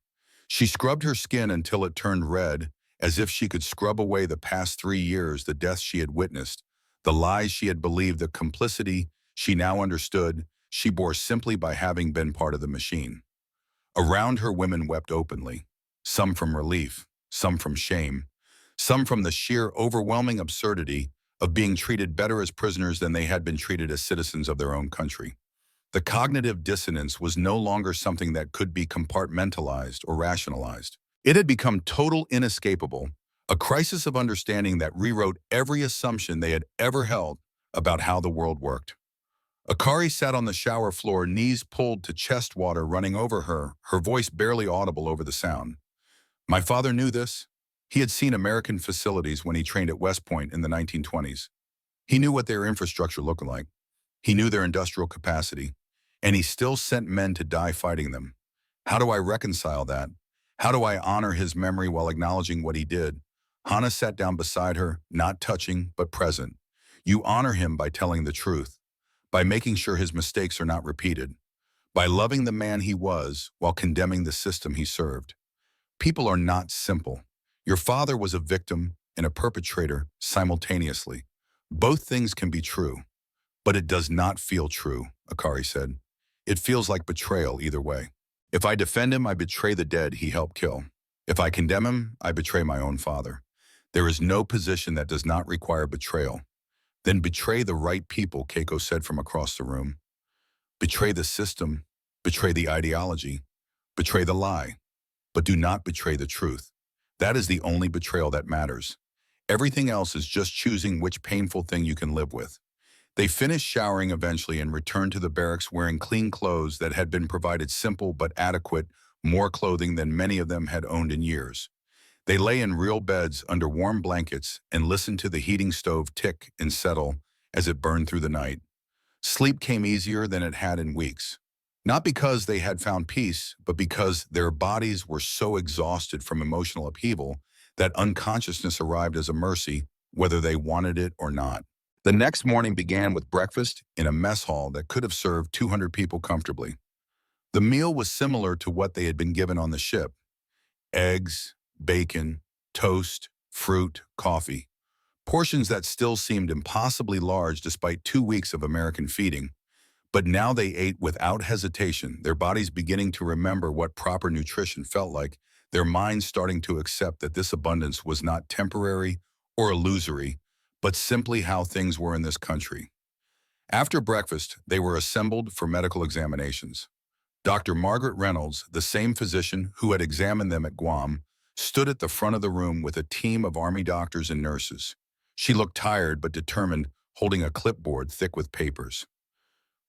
She scrubbed her skin until it turned red, as if she could scrub away the past 3 years, the deaths she had witnessed, the lies she had believed, the complicity she now understood she bore simply by having been part of the machine. Around her, women wept openly, some from relief, some from shame, some from the sheer overwhelming absurdity of being treated better as prisoners than they had been treated as citizens of their own country. The cognitive dissonance was no longer something that could be compartmentalized or rationalized. It had become total, inescapable, a crisis of understanding that rewrote every assumption they had ever held about how the world worked. Akari sat on the shower floor, knees pulled to chest, water running over her, her voice barely audible over the sound. My father knew this. He had seen American facilities when he trained at West Point in the 1920s. He knew what their infrastructure looked like. He knew their industrial capacity. And he still sent men to die fighting them. How do I reconcile that? How do I honor his memory while acknowledging what he did? Hana sat down beside her, not touching, but present. You honor him by telling the truth, by making sure his mistakes are not repeated, by loving the man he was while condemning the system he served. People are not simple. Your father was a victim and a perpetrator simultaneously. Both things can be true, but it does not feel true, Akari said. It feels like betrayal either way. If I defend him, I betray the dead he helped kill. If I condemn him, I betray my own father. There is no position that does not require betrayal. Then betray the right people, Keiko said from across the room. Betray the system, betray the ideology, betray the lie, but do not betray the truth. That is the only betrayal that matters. Everything else is just choosing which painful thing you can live with. They finished showering eventually and returned to the barracks wearing clean clothes that had been provided, simple but adequate, more clothing than many of them had owned in years. They lay in real beds under warm blankets and listened to the heating stove tick and settle as it burned through the night. Sleep came easier than it had in weeks. Not because they had found peace, but because their bodies were so exhausted from emotional upheaval that unconsciousness arrived as a mercy, whether they wanted it or not. The next morning began with breakfast in a mess hall that could have served 200 people comfortably. The meal was similar to what they had been given on the ship: eggs, bacon, toast, fruit, coffee. Portions that still seemed impossibly large despite 2 weeks of American feeding. But now they ate without hesitation, their bodies beginning to remember what proper nutrition felt like, their minds starting to accept that this abundance was not temporary or illusory, but simply how things were in this country. After breakfast, they were assembled for medical examinations. Dr. Margaret Reynolds, the same physician who had examined them at Guam, stood at the front of the room with a team of Army doctors and nurses. She looked tired but determined, holding a clipboard thick with papers.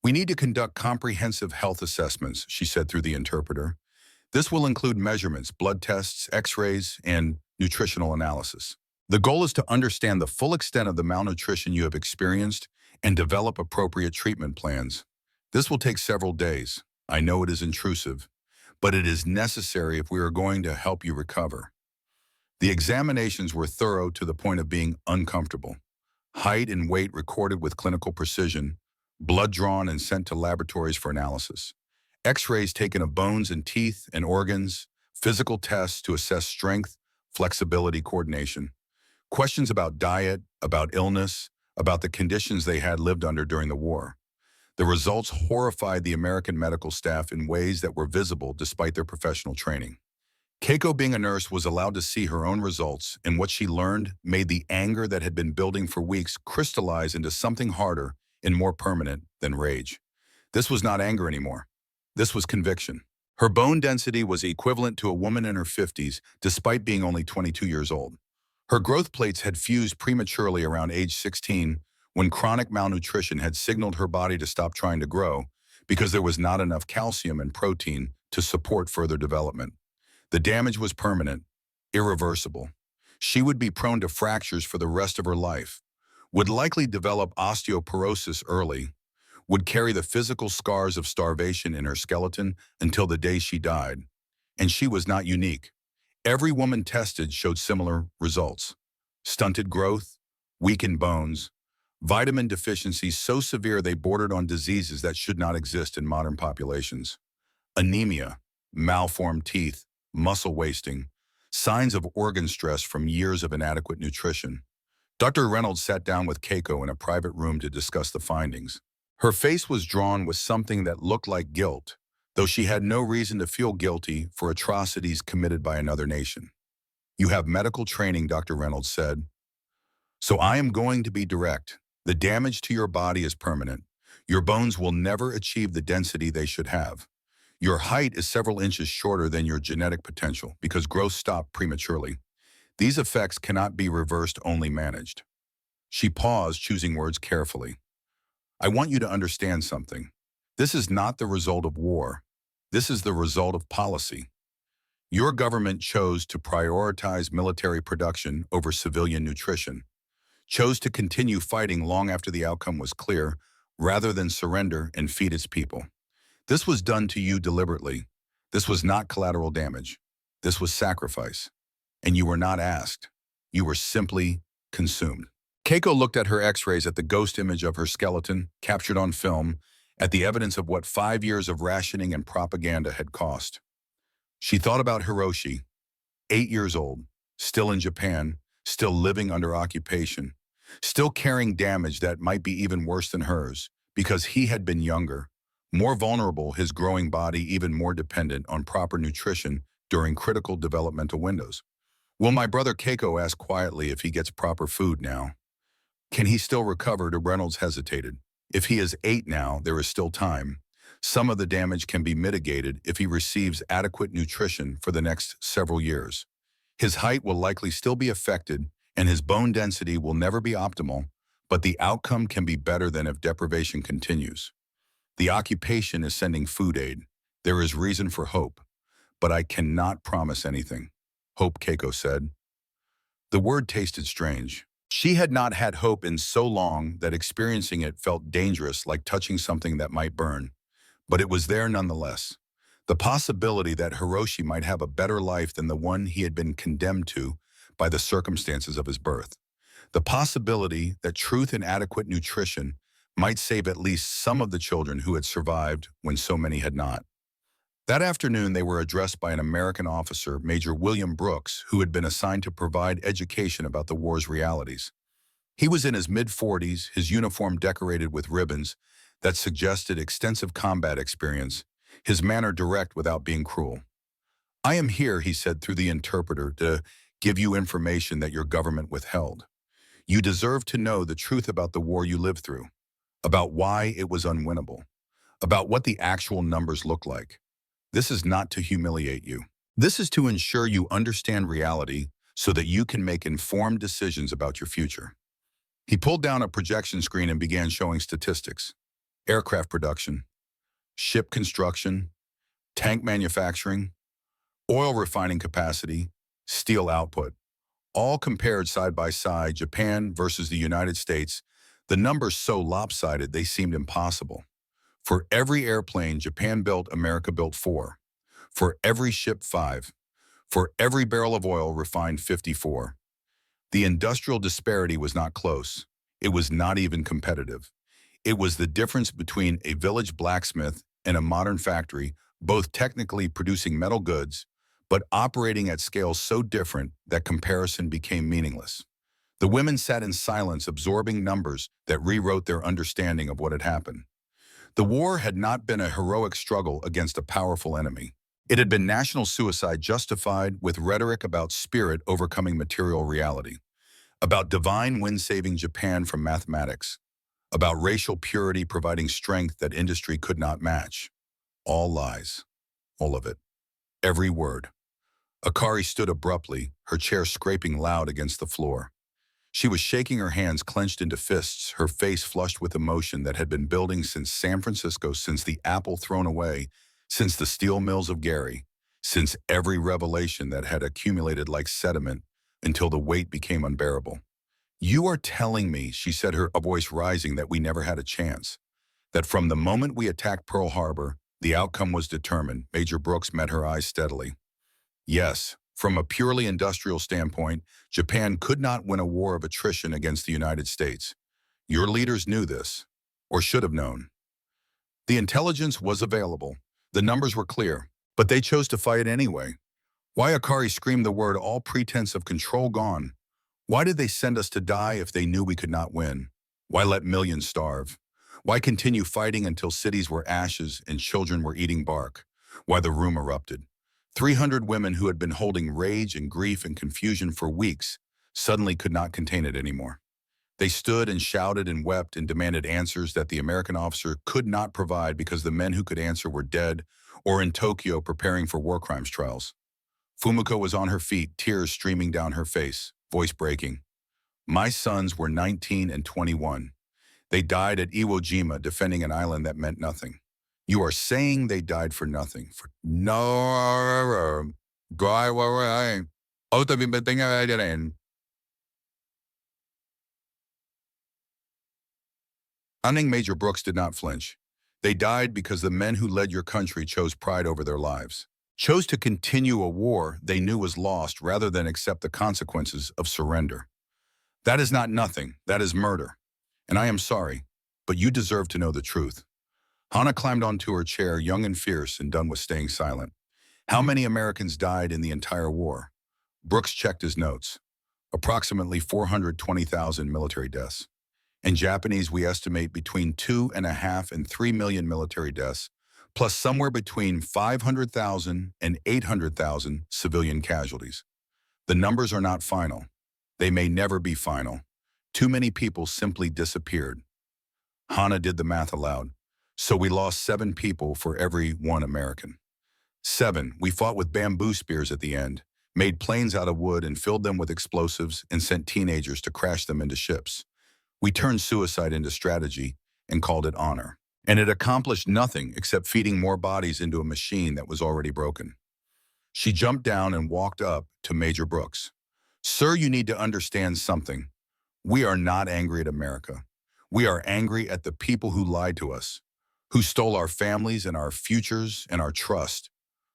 We need to conduct comprehensive health assessments, she said through the interpreter. This will include measurements, blood tests, x-rays, and nutritional analysis. The goal is to understand the full extent of the malnutrition you have experienced and develop appropriate treatment plans. This will take several days. I know it is intrusive, but it is necessary if we are going to help you recover. The examinations were thorough to the point of being uncomfortable. Height and weight recorded with clinical precision, blood drawn and sent to laboratories for analysis. X-rays taken of bones and teeth and organs, physical tests to assess strength, flexibility, coordination. Questions about diet, about illness, about the conditions they had lived under during the war. The results horrified the American medical staff in ways that were visible despite their professional training. Keiko, being a nurse, was allowed to see her own results, and what she learned made the anger that had been building for weeks crystallize into something harder and more permanent than rage. This was not anger anymore. This was conviction. Her bone density was equivalent to a woman in her 50s, despite being only 22 years old. Her growth plates had fused prematurely around age 16, when chronic malnutrition had signaled her body to stop trying to grow because there was not enough calcium and protein to support further development. The damage was permanent, irreversible. She would be prone to fractures for the rest of her life, would likely develop osteoporosis early, would carry the physical scars of starvation in her skeleton until the day she died. And she was not unique. Every woman tested showed similar results. Stunted growth, weakened bones, vitamin deficiencies so severe they bordered on diseases that should not exist in modern populations. Anemia, malformed teeth, muscle wasting, signs of organ stress from years of inadequate nutrition. Dr. Reynolds sat down with Keiko in a private room to discuss the findings. Her face was drawn with something that looked like guilt, though she had no reason to feel guilty for atrocities committed by another nation. "You have medical training," Dr. Reynolds said. "So I am going to be direct. The damage to your body is permanent. Your bones will never achieve the density they should have. Your height is several inches shorter than your genetic potential because growth stopped prematurely. These effects cannot be reversed, only managed." She paused, choosing words carefully. "I want you to understand something. This is not the result of war. This is the result of policy. Your government chose to prioritize military production over civilian nutrition, chose to continue fighting long after the outcome was clear, rather than surrender and feed its people. This was done to you deliberately. This was not collateral damage. This was sacrifice. And you were not asked. You were simply consumed." Keiko looked at her x-rays, at the ghost image of her skeleton, captured on film, at the evidence of what 5 years of rationing and propaganda had cost. She thought about Hiroshi, 8 years old, still in Japan, still living under occupation, still carrying damage that might be even worse than hers, because he had been younger, more vulnerable, his growing body even more dependent on proper nutrition during critical developmental windows. "Will my brother," Keiko asked quietly, "if he gets proper food now? Can he still recover?" Reynolds hesitated. "If he is 8 now, there is still time. Some of the damage can be mitigated if he receives adequate nutrition for the next several years. His height will likely still be affected, and his bone density will never be optimal, but the outcome can be better than if deprivation continues. The occupation is sending food aid. There is reason for hope, but I cannot promise anything." "Hope," Keiko said. The word tasted strange. She had not had hope in so long that experiencing it felt dangerous, like touching something that might burn. But it was there nonetheless. The possibility that Hiroshi might have a better life than the one he had been condemned to by the circumstances of his birth. The possibility that truth and adequate nutrition might save at least some of the children who had survived when so many had not. That afternoon, they were addressed by an American officer, Major William Brooks, who had been assigned to provide education about the war's realities. He was in his mid-40s, his uniform decorated with ribbons that suggested extensive combat experience, his manner direct without being cruel. "I am here," he said through the interpreter, "to give you information that your government withheld. You deserve to know the truth about the war you lived through, about why it was unwinnable, about what the actual numbers look like. This is not to humiliate you. This is to ensure you understand reality so that you can make informed decisions about your future." He pulled down a projection screen and began showing statistics. Aircraft production, ship construction, tank manufacturing, oil refining capacity, steel output, all compared side by side, Japan versus the United States, the numbers so lopsided they seemed impossible. For every airplane Japan built, America built 4. For every ship, 5. For every barrel of oil, refined 54. The industrial disparity was not close. It was not even competitive. It was the difference between a village blacksmith and a modern factory, both technically producing metal goods, but operating at scales so different that comparison became meaningless. The women sat in silence, absorbing numbers that rewrote their understanding of what had happened. The war had not been a heroic struggle against a powerful enemy. It had been national suicide justified with rhetoric about spirit overcoming material reality, about divine wind saving Japan from mathematics, about racial purity providing strength that industry could not match. All lies. All of it. Every word. Akari stood abruptly, her chair scraping loud against the floor. She was shaking her hands clenched into fists, her face flushed with emotion that had been building since San Francisco, since the apple thrown away, since the steel mills of Gary, since every revelation that had accumulated like sediment until the weight became unbearable. "You are telling me," she said, her voice rising, "that we never had a chance, that from the moment we attacked Pearl Harbor, the outcome was determined. Major Brooks met her eyes steadily. Yes, from a purely industrial standpoint, Japan could not win a war of attrition against the United States. Your leaders knew this, or should have known. The intelligence was available. The numbers were clear, but they chose to fight anyway. Why Akari screamed the word all pretense of control gone? Why did they send us to die if they knew we could not win? Why let millions starve? Why continue fighting until cities were ashes and children were eating bark? Why the room erupted? 300 women who had been holding rage and grief and confusion for weeks suddenly could not contain it anymore. They stood and shouted and wept and demanded answers that the American officer could not provide because the men who could answer were dead or in Tokyo preparing for war crimes trials. Fumiko was on her feet, tears streaming down her face, voice breaking. My sons were 19 and 21. They died at Iwo Jima defending an island that meant nothing. You are saying they died for nothing. For no. Unning Major Brooks did not flinch. They died because the men who led your country chose pride over their lives, chose to continue a war they knew was lost rather than accept the consequences of surrender. That is not nothing, that is murder. And I am sorry, but you deserve to know the truth. Hana climbed onto her chair, young and fierce and done with staying silent. How many Americans died in the entire war? Brooks checked his notes. Approximately 420,000 military deaths. In Japanese, we estimate between 2.5 and 3 million military deaths, plus somewhere between 500,000 and 800,000 civilian casualties. The numbers are not final. They may never be final. Too many people simply disappeared. Hana did the math aloud. So we lost 7 people for every 1 American. 7, we fought with bamboo spears at the end, made planes out of wood and filled them with explosives and sent teenagers to crash them into ships. We turned suicide into strategy and called it honor. And it accomplished nothing except feeding more bodies into a machine that was already broken. She jumped down and walked up to Major Brooks. Sir, you need to understand something. We are not angry at America. We are angry at the people who lied to us, who stole our families and our futures and our trust,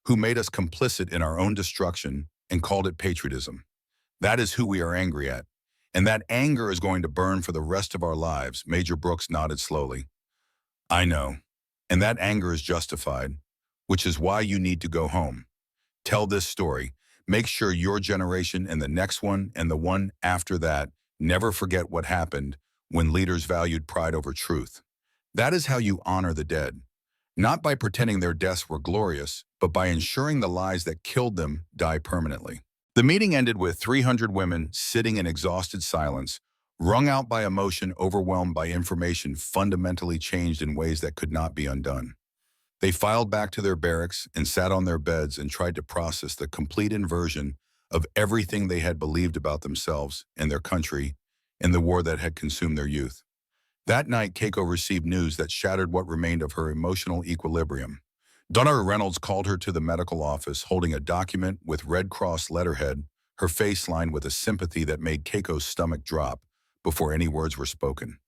who made us complicit in our own destruction and called it patriotism. That is who we are angry at. And that anger is going to burn for the rest of our lives. Major Brooks nodded slowly. I know. And that anger is justified, which is why you need to go home. Tell this story. Make sure your generation and the next one and the one after that never forget what happened when leaders valued pride over truth. That is how you honor the dead. Not by pretending their deaths were glorious, but by ensuring the lies that killed them die permanently. The meeting ended with 300 women sitting in exhausted silence, wrung out by emotion, overwhelmed by information fundamentally changed in ways that could not be undone. They filed back to their barracks and sat on their beds and tried to process the complete inversion of everything they had believed about themselves and their country in the war that had consumed their youth. That night, Keiko received news that shattered what remained of her emotional equilibrium. Dr. Reynolds called her to the medical office, holding a document with Red Cross letterhead, her face lined with a sympathy that made Keiko's stomach drop before any words were spoken.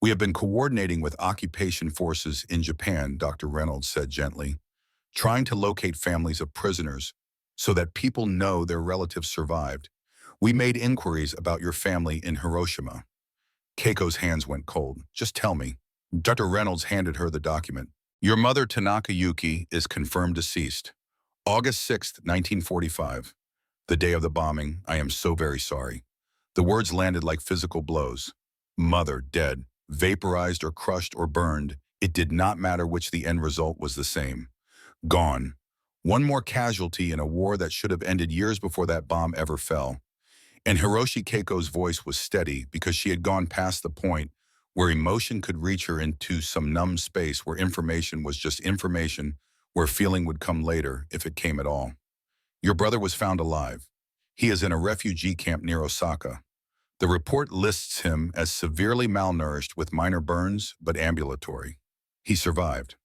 We have been coordinating with occupation forces in Japan, Dr. Reynolds said gently, trying to locate families of prisoners so that people know their relatives survived. We made inquiries about your family in Hiroshima. Keiko's hands went cold. Just tell me. Dr. Reynolds handed her the document. Your mother, Tanaka Yuki, is confirmed deceased. August 6th, 1945. The day of the bombing. I am so very sorry. The words landed like physical blows. Mother, dead, vaporized or crushed or burned. It did not matter which, the end result was the same. Gone. One more casualty in a war that should have ended years before that bomb ever fell. And Hiroshi Keiko's voice was steady because she had gone past the point where emotion could reach her into some numb space where information was just information, where feeling would come later if it came at all. Your brother was found alive. He is in a refugee camp near Osaka. The report lists him as severely malnourished with minor burns but ambulatory. He survived.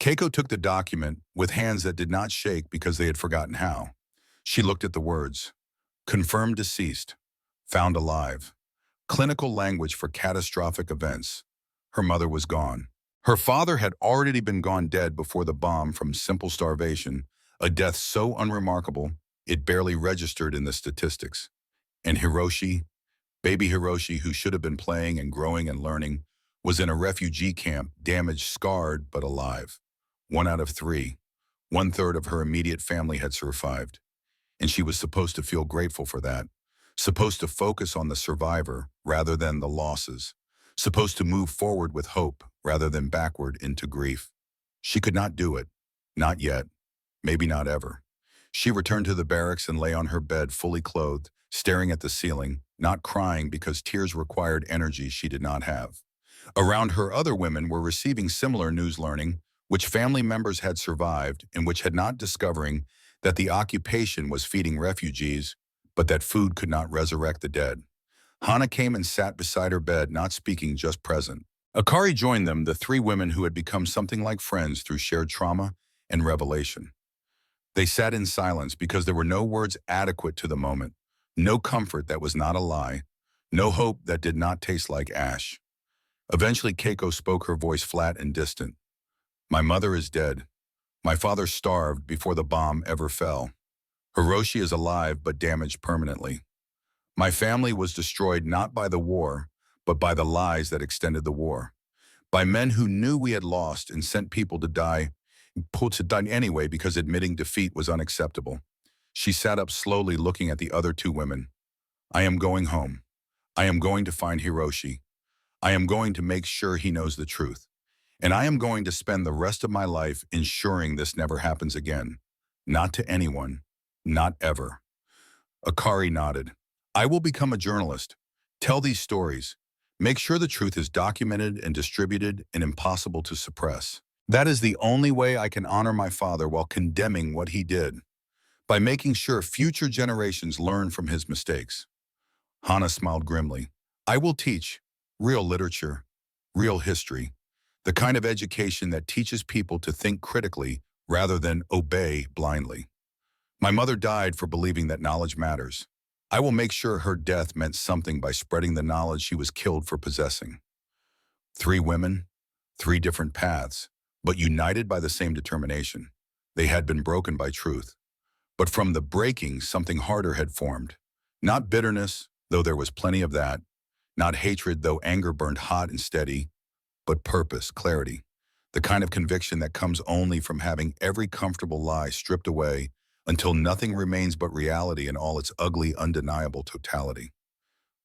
Keiko took the document with hands that did not shake because they had forgotten how. She looked at the words. Confirmed deceased. Found alive. Clinical language for catastrophic events. Her mother was gone. Her father had already been gone dead before the bomb from simple starvation, a death so unremarkable it barely registered in the statistics. And Hiroshi, baby Hiroshi, who should have been playing and growing and learning, was in a refugee camp, damaged, scarred, but alive. 1 out of 3, 1/3 of her immediate family had survived. And she was supposed to feel grateful for that, supposed to focus on the survivor rather than the losses, supposed to move forward with hope rather than backward into grief. She could not do it. Not yet. Maybe not ever. She returned to the barracks and lay on her bed fully clothed, staring at the ceiling, not crying because tears required energy she did not have. Around her, other women were receiving similar news, learning which family members had survived and which had not, discovering that the occupation was feeding refugees, but that food could not resurrect the dead. Hana came and sat beside her bed, not speaking, just present. Akari joined them, the 3 women who had become something like friends through shared trauma and revelation. They sat in silence because there were no words adequate to the moment, no comfort that was not a lie, no hope that did not taste like ash. Eventually, Keiko spoke, her voice flat and distant. My mother is dead. My father starved before the bomb ever fell. Hiroshi is alive but damaged permanently. My family was destroyed not by the war, but by the lies that extended the war. By men who knew we had lost and sent people to die anyway because admitting defeat was unacceptable. She sat up slowly, looking at the other 2 women. I am going home. I am going to find Hiroshi. I am going to make sure he knows the truth. And I am going to spend the rest of my life ensuring this never happens again. Not to anyone. Not ever. Akari nodded. I will become a journalist. Tell these stories. Make sure the truth is documented and distributed and impossible to suppress. That is the only way I can honor my father while condemning what he did, by making sure future generations learn from his mistakes. Hana smiled grimly. I will teach real literature, real history, the kind of education that teaches people to think critically rather than obey blindly. My mother died for believing that knowledge matters. I will make sure her death meant something by spreading the knowledge she was killed for possessing. 3 women, 3 different paths, but united by the same determination. They had been broken by truth. But from the breaking, something harder had formed. Not bitterness, though there was plenty of that. Not hatred, though anger burned hot and steady. But purpose, clarity. The kind of conviction that comes only from having every comfortable lie stripped away until nothing remains but reality in all its ugly, undeniable totality.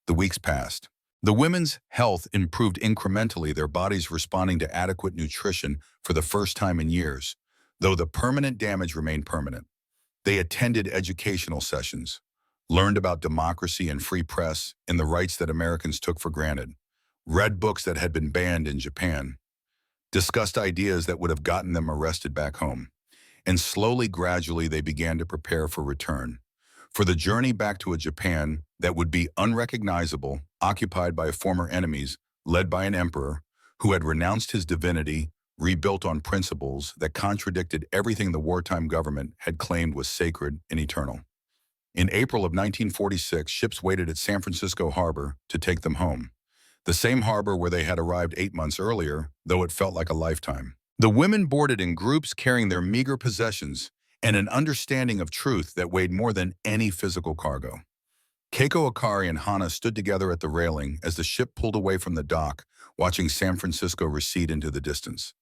The weeks passed. The women's health improved incrementally, their bodies responding to adequate nutrition for the first time in years, though the permanent damage remained permanent. They attended educational sessions, learned about democracy and free press and the rights that Americans took for granted, read books that had been banned in Japan, discussed ideas that would have gotten them arrested back home. And slowly, gradually, they began to prepare for return, for the journey back to a Japan that would be unrecognizable, occupied by former enemies, led by an emperor who had renounced his divinity, rebuilt on principles that contradicted everything the wartime government had claimed was sacred and eternal. In April of 1946, ships waited at San Francisco Harbor to take them home, the same harbor where they had arrived 8 months earlier, though it felt like a lifetime. The women boarded in groups carrying their meager possessions and an understanding of truth that weighed more than any physical cargo. Keiko, Akari, and Hana stood together at the railing as the ship pulled away from the dock, watching San Francisco recede into the distance.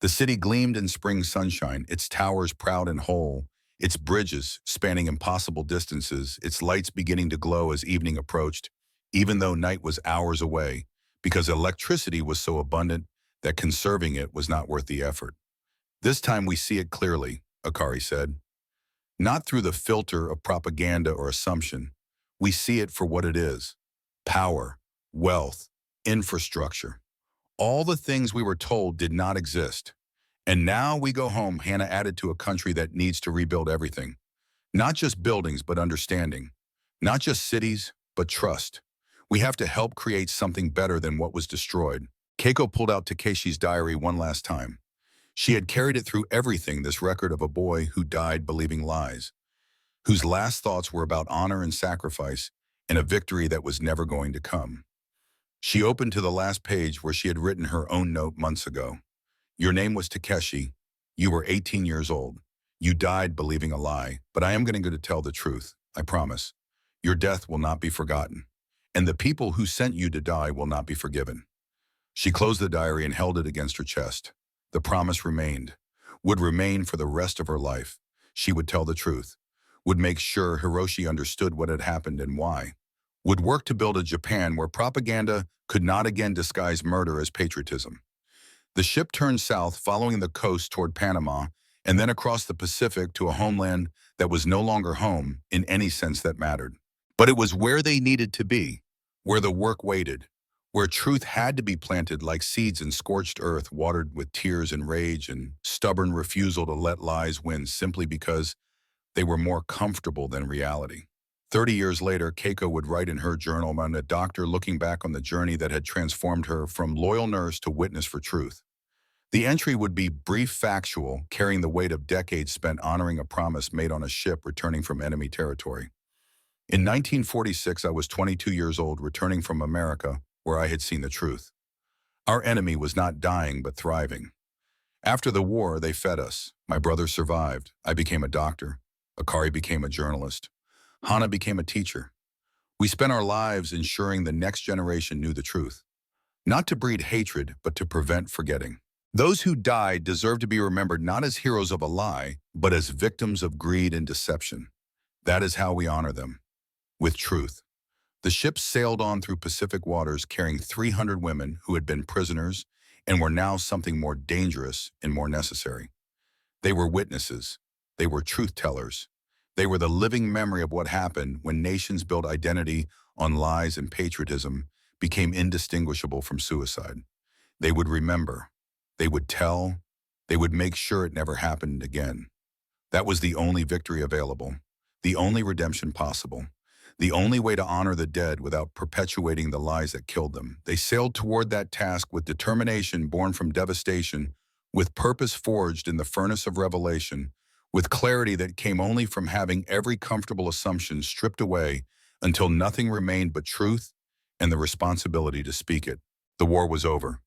The city gleamed in spring sunshine, its towers proud and whole, its bridges spanning impossible distances, its lights beginning to glow as evening approached, even though night was hours away, because electricity was so abundant that conserving it was not worth the effort. This time we see it clearly, Akari said. Not through the filter of propaganda or assumption. We see it for what it is. Power, wealth, infrastructure. All the things we were told did not exist. And now we go home, Hannah added, to a country that needs to rebuild everything. Not just buildings, but understanding. Not just cities, but trust. We have to help create something better than what was destroyed. Keiko pulled out Takeshi's diary one last time. She had carried it through everything, this record of a boy who died believing lies, whose last thoughts were about honor and sacrifice and a victory that was never going to come. She opened to the last page where she had written her own note months ago. Your name was Takeshi. You were 18 years old. You died believing a lie, but I am going to tell the truth, I promise. Your death will not be forgotten, and the people who sent you to die will not be forgiven. She closed the diary and held it against her chest. The promise remained, would remain for the rest of her life. She would tell the truth, would make sure Hiroshi understood what had happened and why, would work to build a Japan where propaganda could not again disguise murder as patriotism. The ship turned south, following the coast toward Panama, and then across the Pacific to a homeland that was no longer home in any sense that mattered. But it was where they needed to be, where the work waited, where truth had to be planted like seeds in scorched earth, watered with tears and rage and stubborn refusal to let lies win simply because they were more comfortable than reality. 30 years later, Keiko would write in her journal about a doctor looking back on the journey that had transformed her from loyal nurse to witness for truth. The entry would be brief, factual, carrying the weight of decades spent honoring a promise made on a ship returning from enemy territory. In 1946, I was 22 years old, returning from America, where I had seen the truth. Our enemy was not dying, but thriving. After the war, they fed us. My brother survived. I became a doctor. Akari became a journalist. Hana became a teacher. We spent our lives ensuring the next generation knew the truth. Not to breed hatred, but to prevent forgetting. Those who died deserve to be remembered not as heroes of a lie, but as victims of greed and deception. That is how we honor them. With truth. The ship sailed on through Pacific waters carrying 300 women who had been prisoners and were now something more dangerous and more necessary. They were witnesses. They were truth-tellers. They were the living memory of what happened when nations built identity on lies and patriotism became indistinguishable from suicide. They would remember. They would tell. They would make sure it never happened again. That was the only victory available, the only redemption possible, the only way to honor the dead without perpetuating the lies that killed them. They sailed toward that task with determination born from devastation, with purpose forged in the furnace of revelation, with clarity that came only from having every comfortable assumption stripped away until nothing remained but truth and the responsibility to speak it. The war was over.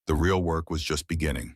The real work was just beginning.